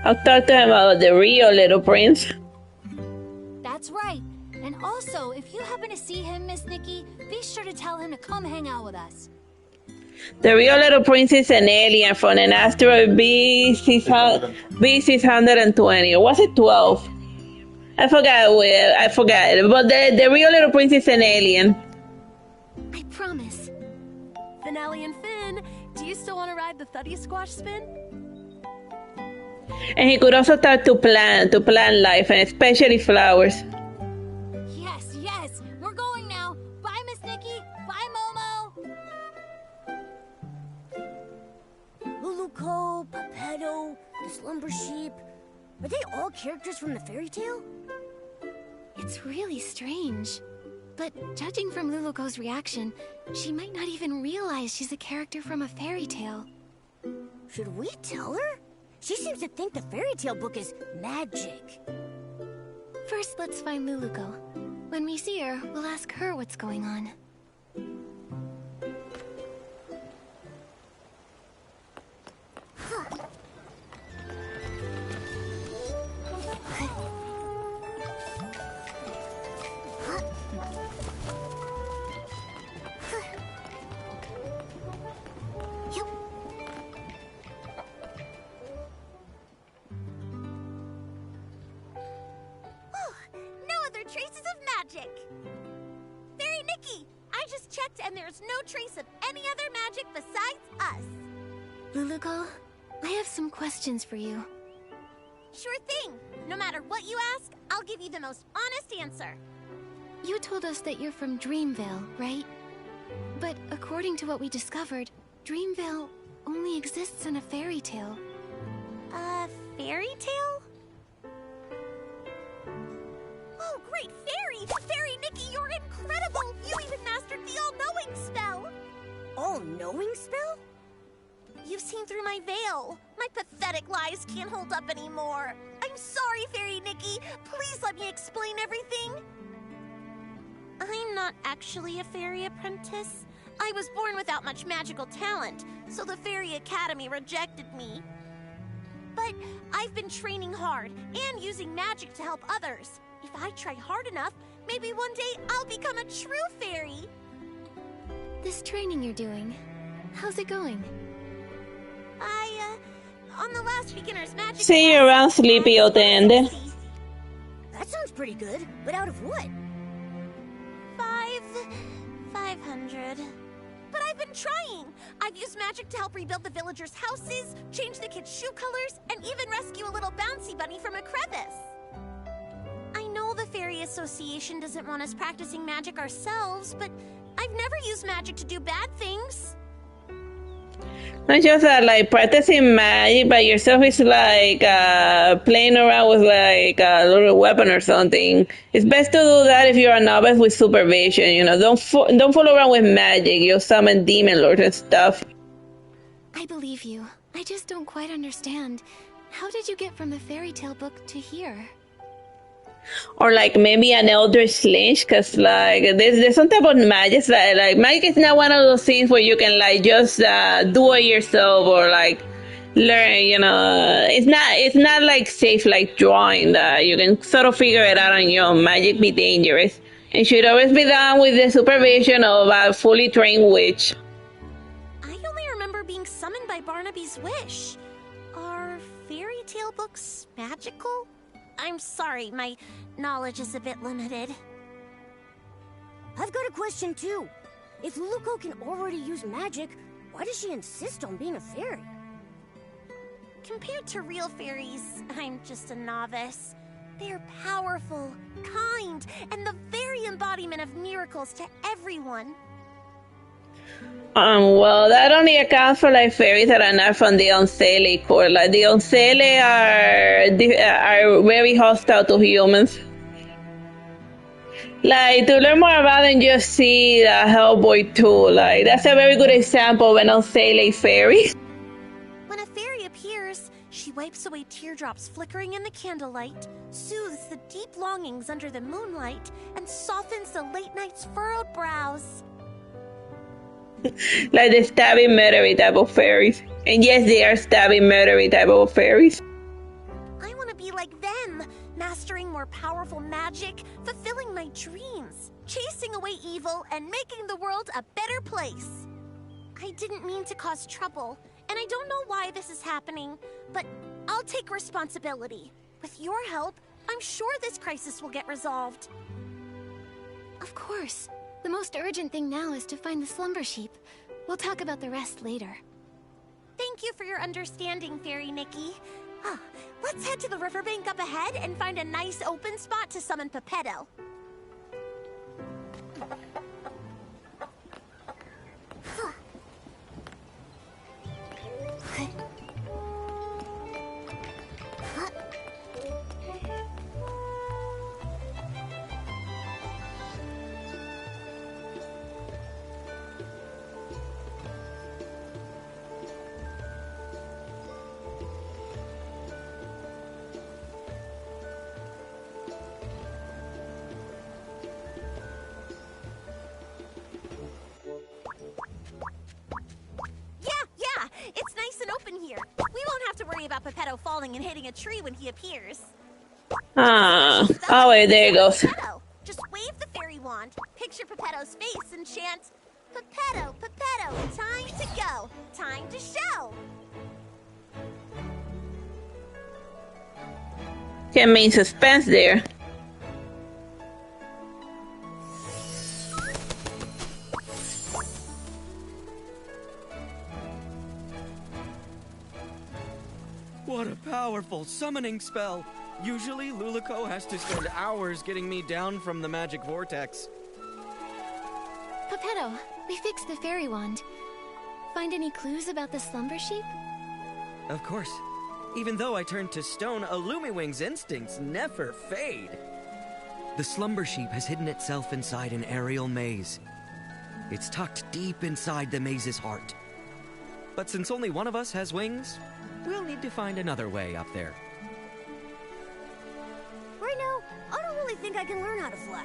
D: I'll talk to him about the real Little Prince.
E: That's right. And also, if you happen to see him, Miss Nikki, be sure to tell him to come hang out with us.
D: The real Little Prince is an alien from an asteroid B620, or was it 12? I forgot. But the real Little Prince is an alien.
B: I promise.
H: Finale and Finn, Do you still want to ride the Thuddy Squash spin?
D: And he could also start to plant life, and especially flowers.
E: Yes, yes. We're going now. Bye, Miss Nikki. Bye, Momo.
A: Lulukko, Pepetto, the slumber sheep. Are they all characters from the fairy tale?
B: It's really strange. But judging from Lulukko's reaction, she might not even realize she's a character from a fairy tale.
A: Should we tell her? She seems to think the fairy tale book is magic.
B: First, let's find Lulukko. When we see her, we'll ask her what's going on.
A: Traces of magic! Fairy Nikki! I just checked and there's no trace of any other magic besides us.
B: Lulukko, I have some questions for you.
A: Sure thing. No matter what you ask, I'll give you the most honest answer.
B: You told us that you're from Dreamvale, right? But according to what we discovered, Dreamvale only exists in a fairy tale.
A: A fairy tale? Oh, great fairy! Fairy Nikki, you're incredible! You even mastered the all-knowing spell! All-knowing spell? You've seen through my veil. My pathetic lies can't hold up anymore. I'm sorry, Fairy Nikki. Please let me explain everything. I'm not actually a fairy apprentice. I was born without much magical talent, so the Fairy Academy rejected me. But I've been training hard and using magic to help others. If I try hard enough, maybe one day I'll become a true fairy.
B: This training you're doing, how's it going?
A: On the last beginner's magic...
D: See you around, Sleepy Otende.
A: That sounds pretty good, but out of what? 500. But I've been trying. I've used magic to help rebuild the villagers' houses, change the kids' shoe colors, and even rescue a little bouncy bunny from a crevice. I know the Fairy Association doesn't want us practicing magic ourselves, but I've never used magic to do bad things.
D: Not just that, like, practicing magic by yourself is like playing around with like a little weapon or something. It's best to do that if you're a novice with supervision. You know, don't fool around with magic. You'll summon demon lords and stuff.
B: I believe you. I just don't quite understand. How did you get from the fairy tale book to here?
D: Or like maybe an Eldritch Lynch, because like there's some type of magic that like magic is not one of those things where you can like just do it yourself or like learn, you know. It's not like safe like drawing that you can sort of figure it out on your own. Magic be dangerous and should always be done with the supervision of a fully trained witch.
A: I only remember being summoned by Barnaby's wish. Are fairy tale books magical? I'm sorry, my knowledge is a bit limited. I've got a question too. If Lulukko can already use magic, why does she insist on being a fairy? Compared to real fairies, I'm just a novice. They're powerful, kind, and the very embodiment of miracles to everyone.
D: Well, that only accounts for like fairies that are not from the Unveiling court. Like the Unveiling are very hostile to humans. Like to learn more about them, just see the Hellboy 2. Like that's a very good example of an Unveiling fairy.
A: When a fairy appears, she wipes away teardrops flickering in the candlelight, soothes the deep longings under the moonlight, and softens the late night's furrowed brows.
D: Like the stabbing murdery type of fairies. And yes, they are stabbing murdery type of fairies.
A: I want to be like them, mastering more powerful magic, fulfilling my dreams, chasing away evil, and making the world a better place. I didn't mean to cause trouble, and I don't know why this is happening, but I'll take responsibility. With your help, I'm sure this crisis will get resolved.
B: Of course. The most urgent thing now is to find the slumber sheep. We'll talk about the rest later.
A: Thank you for your understanding, Fairy Nikki. Let's head to the riverbank up ahead and find a nice open spot to summon Pepetto. It's nice and open here. We won't have to worry about Pepetto falling and hitting a tree when he appears.
D: Oh, wait, there it goes.
A: Pepetto. Just wave the fairy wand, picture Pepetto's face, and chant, Pepetto, Pepetto, time to go, time to show.
D: Can mean suspense there.
F: What a powerful summoning spell! Usually, Lulukko has to spend hours getting me down from the magic vortex.
B: Pepetto, we fixed the fairy wand. Find any clues about the slumber sheep?
F: Of course. Even though I turned to stone, a Lumiwing's instincts never fade. The slumber sheep has hidden itself inside an aerial maze. It's tucked deep inside the maze's heart. But since only one of us has wings, we'll need to find another way up there.
A: Right now, I don't really think I can learn how to fly.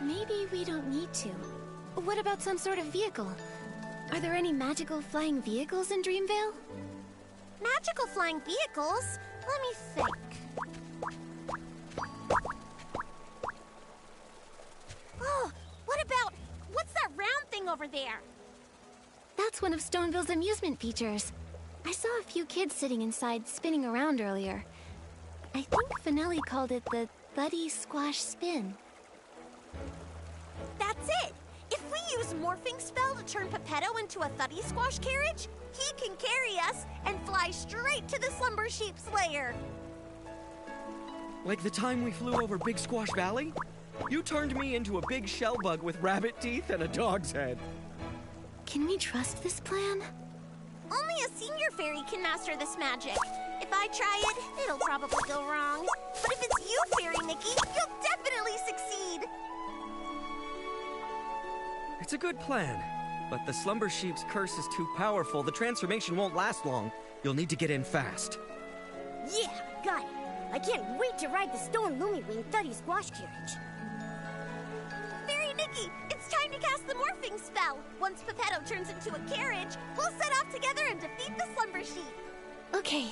B: Maybe we don't need to. What about some sort of vehicle? Are there any magical flying vehicles in Dreamvale?
A: Magical flying vehicles? Let me think. Oh, what about... what's that round thing over there?
B: That's one of Stoneville's amusement features. I saw a few kids sitting inside spinning around earlier. I think Finelli called it the Buddy Squash Spin.
A: That's it! If we use Morphing Spell to turn Pepetto into a Thuddy Squash carriage, he can carry us and fly straight to the Slumber Sheep's lair.
F: Like the time we flew over Big Squash Valley? You turned me into a big shell bug with rabbit teeth and a dog's head.
B: Can we trust this plan?
A: Only a senior fairy can master this magic. If I try it, it'll probably go wrong. But if it's you, Fairy Nikki, you'll definitely succeed!
F: It's a good plan, but the Slumber Sheep's curse is too powerful. The transformation won't last long. You'll need to get in fast.
A: Yeah, got it. I can't wait to ride the Stone Lumiwing Thuddy Squash carriage. Fairy Nikki, it's time to cast the Morphing Spell. Once Pepetto turns into a carriage, we'll set off together and defeat the Slumber Sheep.
B: Okay.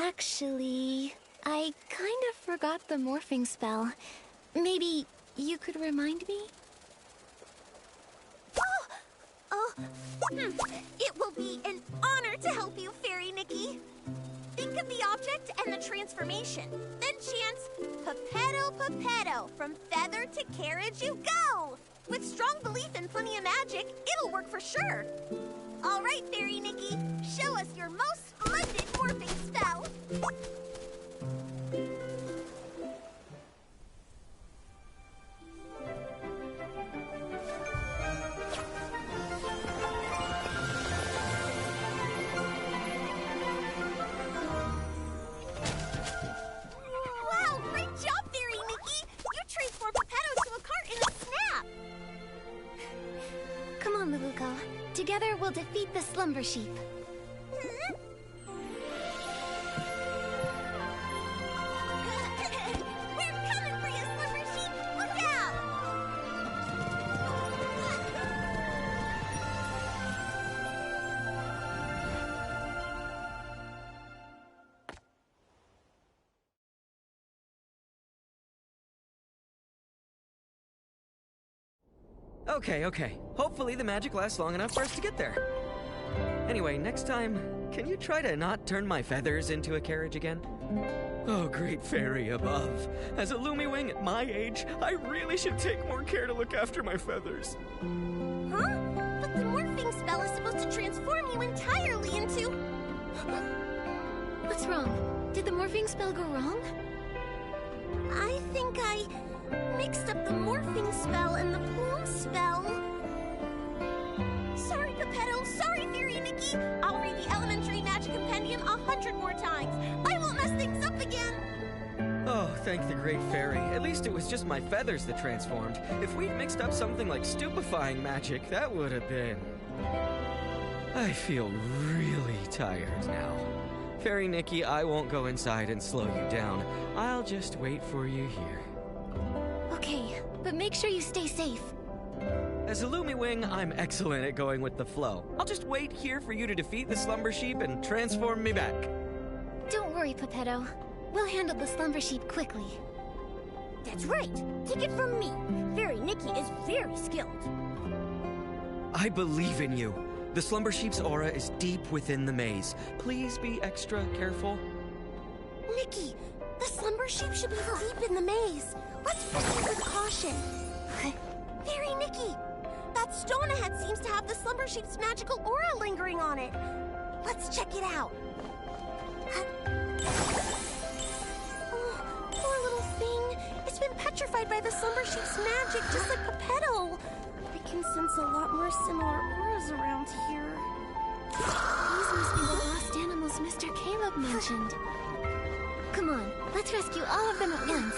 B: Actually, I kind of forgot the morphing spell. Maybe you could remind me?
A: It will be an honor to help you, Fairy Nikki. Think of the object and the transformation. Then chant, Pepetto, Pepetto, from feather to carriage you go. With strong belief and plenty of magic, it'll work for sure. All right, Fairy Nikki, show us your most splendid morphing spell. Wow, great job, Fairy Nikki! You transformed Pepetto to a cart in a snap!
B: Come on, Lulukko. Together we'll defeat the slumber sheep.
F: Okay. Hopefully the magic lasts long enough for us to get there. Anyway, next time, can you try to not turn my feathers into a carriage again? Oh, great fairy above. As a Lumiwing at my age, I really should take more care to look after my feathers.
A: Huh? But the morphing spell is supposed to transform you entirely into...
B: What's wrong? Did the morphing spell go wrong?
A: I think I mixed up the morphing spell and the plume spell. Sorry, Geppetto. Sorry, Fairy Nikki. I'll read the Elementary Magic Compendium 100 more times. I won't mess things up again.
F: Oh, thank the great fairy. At least it was just my feathers that transformed. If we'd mixed up something like stupefying magic, that would have been... I feel really tired now. Fairy Nikki, I won't go inside and slow you down. I'll just wait for you here.
B: Okay, but make sure you stay safe.
F: As a Lumiwing, I'm excellent at going with the flow. I'll just wait here for you to defeat the slumber sheep and transform me back.
B: Don't worry, Geppetto. We'll handle the slumber sheep quickly.
A: That's right. Take it from me. Fairy Nikki is very skilled.
F: I believe in you. The slumber sheep's aura is deep within the maze. Please be extra careful.
A: Nikki, the slumber sheep should be deep in the maze. Let's proceed with caution. Fairy Nikki, that stone ahead seems to have the slumber sheep's magical aura lingering on it. Let's check it out. Oh, poor little thing. It's been petrified by the slumber sheep's magic, just like Geppetto. I can sense a lot more similar auras around here.
B: These must be the lost animals Mr. Caleb mentioned. Come on, let's rescue all of them at once.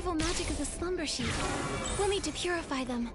B: evil magic of the slumber sheep. We'll need to purify them.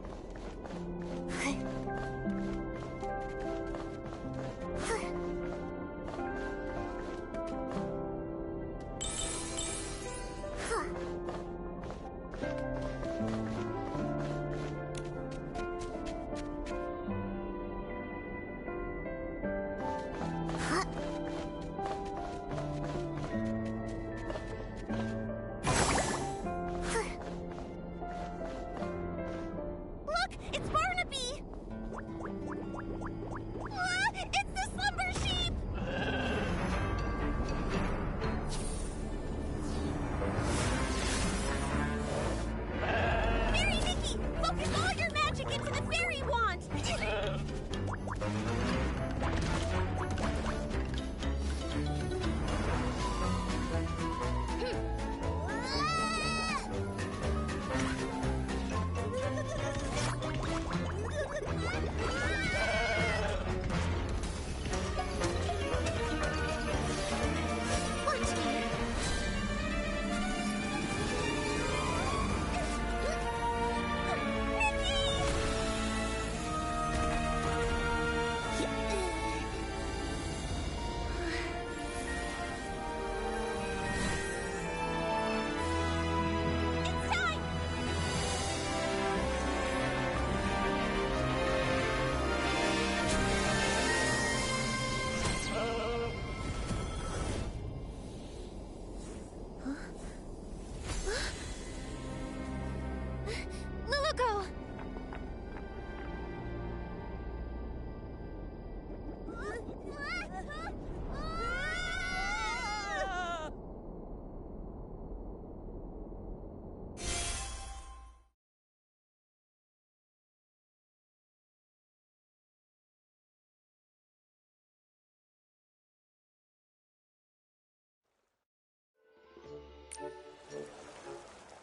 B: Lulukko!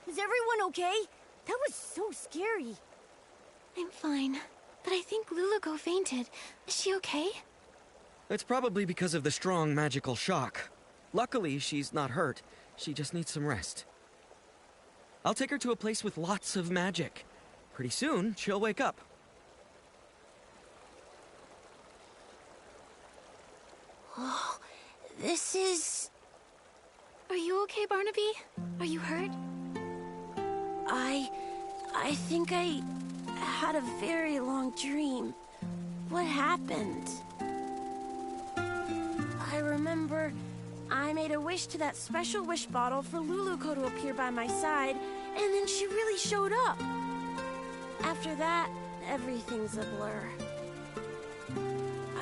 A: Is everyone okay? That was so scary.
B: I'm fine, but I think Lulukko fainted. Is she okay?
F: It's probably because of the strong magical shock. Luckily, she's not hurt. She just needs some rest. I'll take her to a place with lots of magic. Pretty soon, she'll wake up.
A: Oh, this is...
B: Are you okay, Barnaby? Are you hurt?
H: I think I had a very long dream. What happened? I remember I made a wish to that special wish bottle for Lulukko to appear by my side, and then she really showed up. After that, everything's a blur.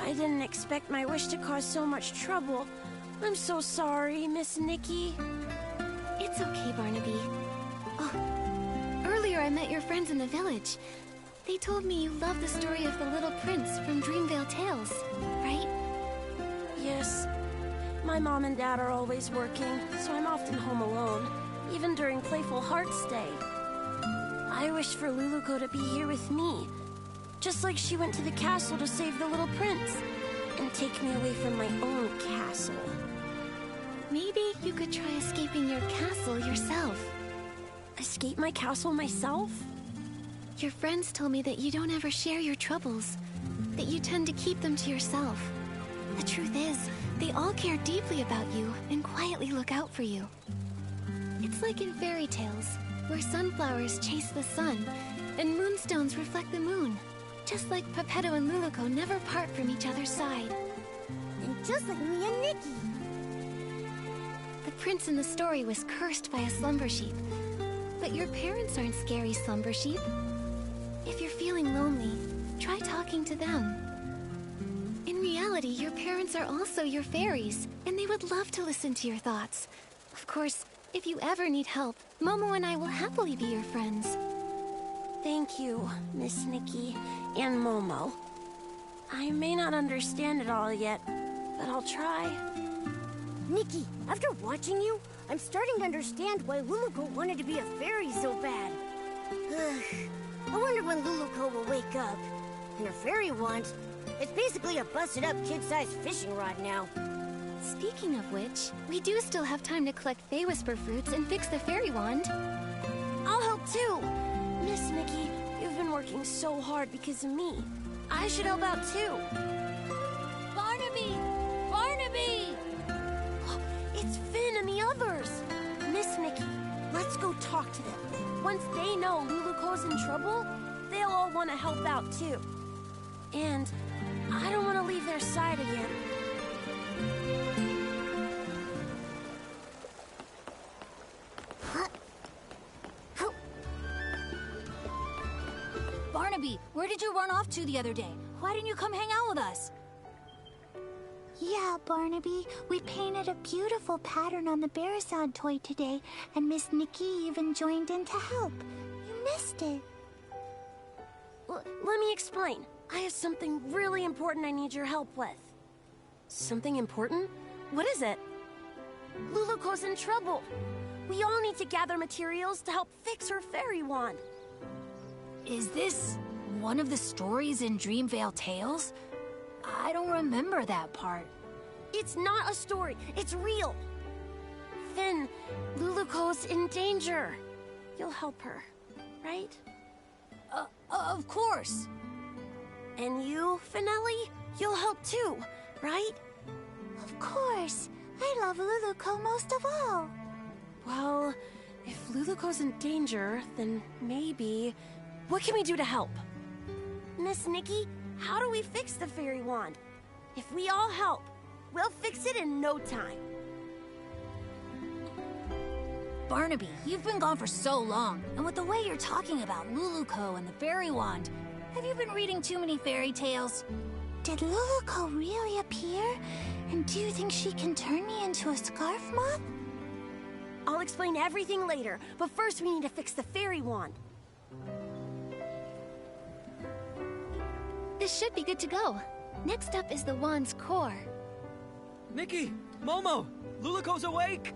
H: I didn't expect my wish to cause so much trouble. I'm so sorry, Miss Nikki.
B: It's okay, Barnaby. Oh, earlier I met your friends in the village. They told me you love the story of the little prince from Dreamvale Tales, right?
H: Yes. My mom and dad are always working, so I'm often home alone, even during Playful Hearts Day. I wish for Lulukko to be here with me, just like she went to the castle to save the little prince, and take me away from my own castle.
B: Maybe you could try escaping your castle yourself.
H: Escape my castle myself?
B: Your friends told me that you don't ever share your troubles, that you tend to keep them to yourself. The truth is, they all care deeply about you and quietly look out for you. It's like in fairy tales, where sunflowers chase the sun, and moonstones reflect the moon. Just like Peppetto and Lulukko never part from each other's side.
A: And just like me and Nikki.
B: The prince in the story was cursed by a slumber sheep. But your parents aren't scary slumber sheep. If you're feeling lonely, try talking to them. In reality, your parents are also your fairies, and they would love to listen to your thoughts. Of course, if you ever need help, Momo and I will happily be your friends.
H: Thank you, Miss Nikki and Momo. I may not understand it all yet, but I'll try.
A: Nikki, after watching you, I'm starting to understand why Lulukko wanted to be a fairy so bad. I wonder when Lulukko will wake up. And her fairy wand, it's basically a busted-up kid-sized fishing rod now.
B: Speaking of which, we do still have time to collect Fey Whisper fruits and fix the fairy wand.
H: too. Miss Nikki, you've been working so hard because of me. I should help out too.
E: Barnaby! Barnaby!
H: It's Finn and the others. Miss Nikki, let's go talk to them. Once they know Lulukko's in trouble, they'll all want to help out too. And I don't want to leave their side again.
E: Barnaby, where did you run off to the other day? Why didn't you come hang out with us?
I: Yeah, Barnaby, we painted a beautiful pattern on the Beretsant toy today, and Miss Nikki even joined in to help. You missed it.
H: Let me explain. I have something really important I need your help with. Something important? What is it? Lulukko's in trouble. We all need to gather materials to help fix her fairy wand.
E: Is this one of the stories in Dreamvale Tales? I don't remember that part.
H: It's not a story. It's real. Finn, Lulukko's in danger. You'll help her, right?
E: Of course.
H: And you, Finelli? You'll help too, right?
I: Of course. I love Lulukko most of all.
H: Well, if Lulukko's in danger, then maybe... What can we do to help? Miss Nikki, how do we fix the fairy wand? If we all help, we'll fix it in no time.
E: Barnaby, you've been gone for so long, and with the way you're talking about Lulukko and the fairy wand, have you been reading too many fairy tales?
I: Did Lulukko really appear? And do you think she can turn me into a scarf moth?
H: I'll explain everything later, but first we need to fix the fairy wand.
B: This should be good to go. Next up is the wand's core.
F: Nikki! Momo! Lulukko's awake!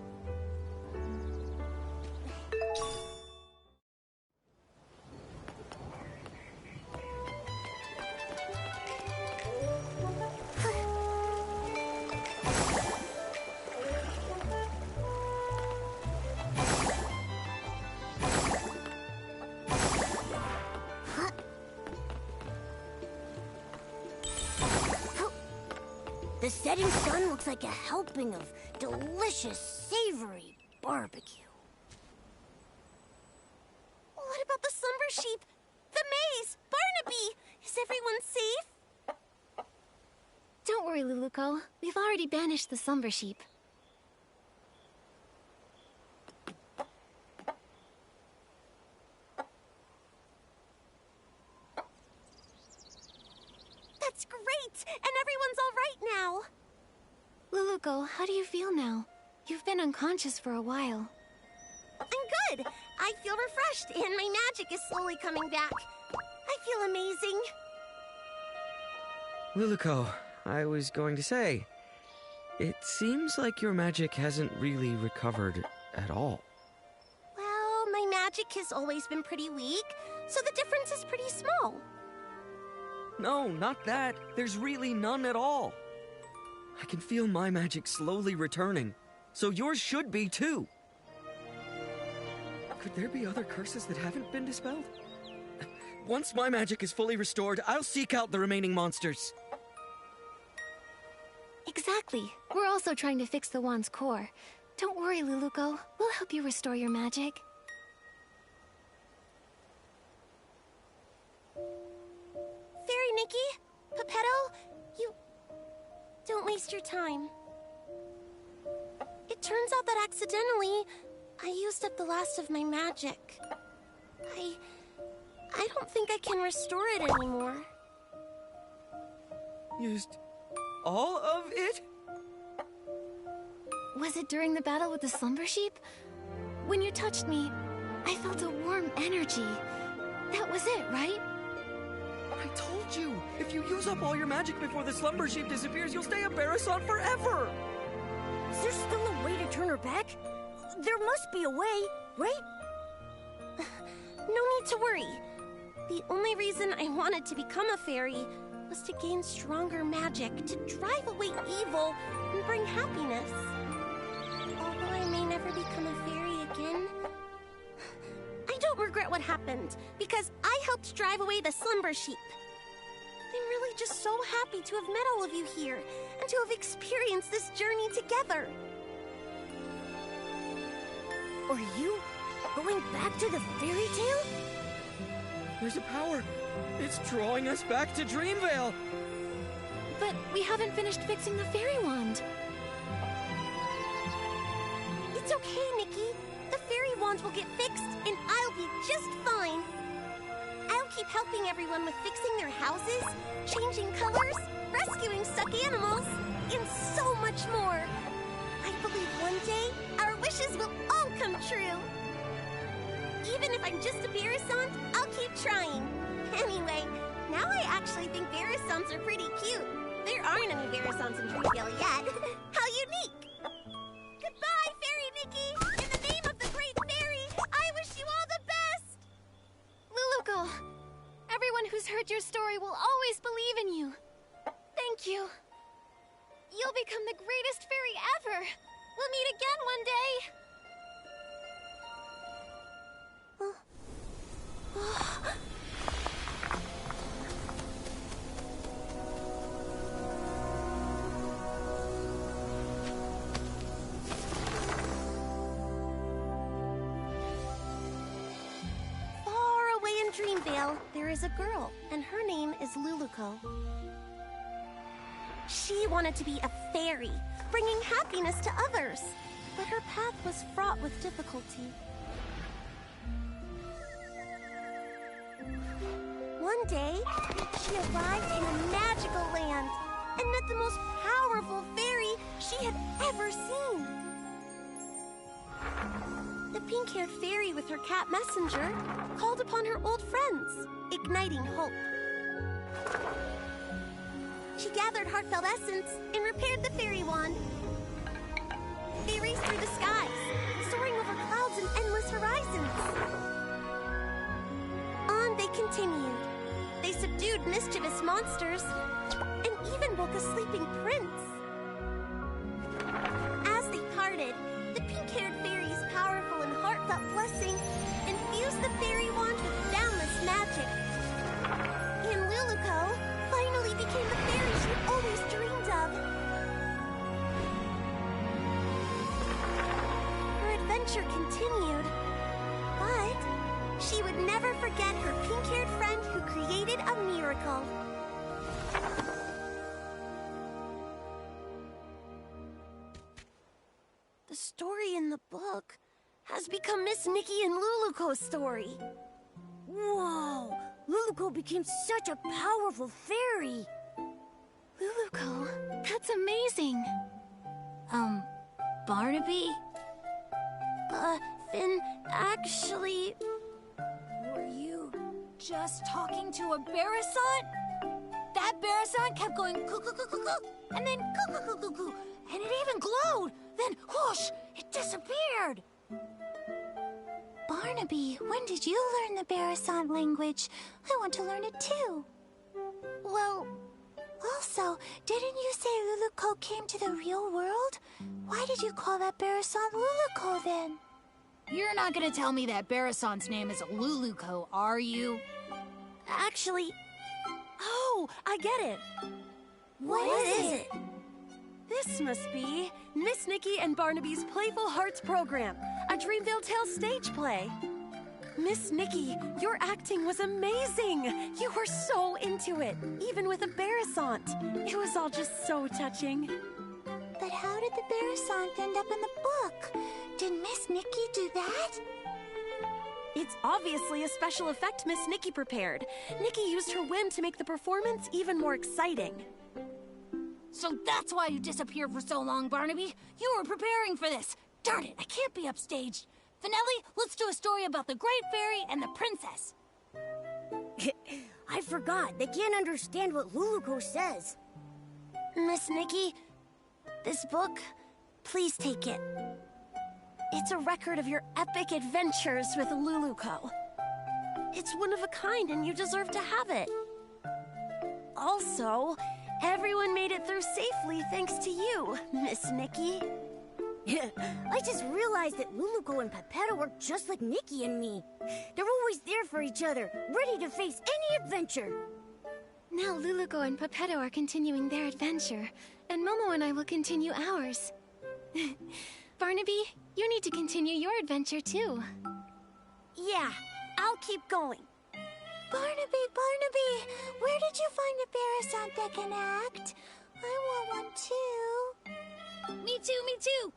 A: The setting sun looks like a helping of delicious, savory barbecue.
H: What about the slumber sheep? The maze? Barnaby? Is everyone safe?
B: Don't worry, Lulukko. We've already banished the slumber sheep.
H: That's great! And everyone's all right now!
B: Lulukko, how do you feel now? You've been unconscious for a while.
H: I'm good! I feel refreshed, and my magic is slowly coming back. I feel amazing.
F: Lulukko, I was going to say, it seems like your magic hasn't really recovered at all.
H: Well, my magic has always been pretty weak, so the difference is pretty small.
F: No, not that. There's really none at all. I can feel my magic slowly returning, so yours should be too. Could there be other curses that haven't been dispelled? Once my magic is fully restored, I'll seek out the remaining monsters.
B: Exactly. We're also trying to fix the wand's core. Don't worry, Lulukko. We'll help you restore your magic.
H: Fairy Nikki? Pepetto? You... Don't waste your time. It turns out that accidentally, I used up the last of my magic. I don't think I can restore it anymore.
F: Used all of it?
B: Was it during the battle with the slumber sheep? When you touched me, I felt a warm energy. That was it, right?
F: I told you! If you use up all your magic before the slumber sheep disappears, you'll stay a Beretsant forever!
H: Is there still a way to turn her back? There must be a way, right? No need to worry. The only reason I wanted to become a fairy was to gain stronger magic, to drive away evil and bring happiness. Although I may never become a fairy again, I don't
A: regret what happened, because I helped drive away the slumber sheep. I'm really just so happy to have met all of you here, and to have experienced this journey together. Are you going back to the fairy tale?
F: There's a power. It's drawing us back to Dreamvale.
B: But we haven't finished fixing the fairy wand.
A: It's okay, Nikki. The fairy wand will get fixed, and I'll be just fine. I'll keep helping everyone with fixing their houses, changing colors, rescuing stuck animals, and so much more. I believe one day our wishes will all come true. Even if I'm just a Beretsant, I'll keep trying. Anyway, now I actually think Beretsants are pretty cute. There aren't any Beretsants in Dreamvale yet. How unique! Goodbye, Fairy Nikki! In the name of the Great Fairy, I wish you all the best!
B: Lulukko, everyone who's heard your story will always believe in you. Thank you. You'll become the greatest fairy ever. We'll meet again one day.
A: Far away in Dreamvale, there is a girl, and her name is Lulukko. She wanted to be a fairy, bringing happiness to others, but her path was fraught with difficulty. One day, she arrived in a magical land and met the most powerful fairy she had ever seen. The pink-haired fairy with her cat messenger called upon her old friends, igniting hope. She gathered heartfelt essence and repaired the fairy wand. They raced through the skies, soaring over clouds and endless horizons. On they continued. They subdued mischievous monsters and even woke a sleeping prince. As they parted, the pink-haired fairy's powerful and heartfelt blessing infused the fairy wand with boundless magic. And Lulukko finally became the fairy she'd always dreamed of. Her adventure continued, but she would never forget her pink-haired friend who created a miracle. The story in the book has become Miss Nikki and Lulukko's story. Whoa! Lulukko became such a powerful fairy!
B: Lulukko, that's amazing.
E: Barnaby?
A: Finn, actually...
E: Were you just talking to a Beretsant? That Beretsant kept going coo-coo-coo-coo-coo, and then coo-coo-coo-coo-coo, and it even glowed. Then, whoosh, it disappeared. Barnaby, when did you learn the Beretsant language? I want to learn it too.
A: Well...
I: Also, didn't you say Lulukko came to the real world? Why did you call that Beretsant Lulukko then?
E: You're not gonna tell me that Beretsant's name is Lulukko, are you?
A: Actually... Oh, I get it.
I: What is it?
H: This must be Miss Nikki and Barnaby's Playful Hearts program, a Dreamvale Tales stage play. Miss Nikki, your acting was amazing. You were so into it, even with a Beretsant. It was all just so touching.
I: But how did the Beretsant end up in the book? Did Miss Nikki do that?
H: It's obviously a special effect Miss Nikki prepared. Nikki used her whim to make the performance even more exciting.
E: So that's why you disappeared for so long, Barnaby. You were preparing for this. Darn it, I can't be upstaged. Finelli, let's do a story about the Great Fairy and the Princess.
A: I forgot. They can't understand what Lulukko says. Miss Nikki, this book, please take it. It's a record of your epic adventures with Lulukko. It's one of a kind and you deserve to have it. Also, everyone made it through safely thanks to you, Miss Nikki. I just realized that Lulukko and Pepetto are just like Nikki and me. They're always there for each other, ready to face any adventure.
B: Now Lulukko and Pepetto are continuing their adventure, and Momo and I will continue ours. Barnaby, you need to continue your adventure too.
A: Yeah, I'll keep going.
I: Barnaby, Barnaby, where did you find a Beretsant that can act? I want one too.
A: Me too, me too.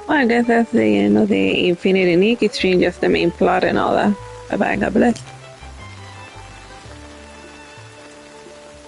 D: Well, I guess that's the end of the Infinity Nikki stream, just the main plot and all that. Bye bye, God bless.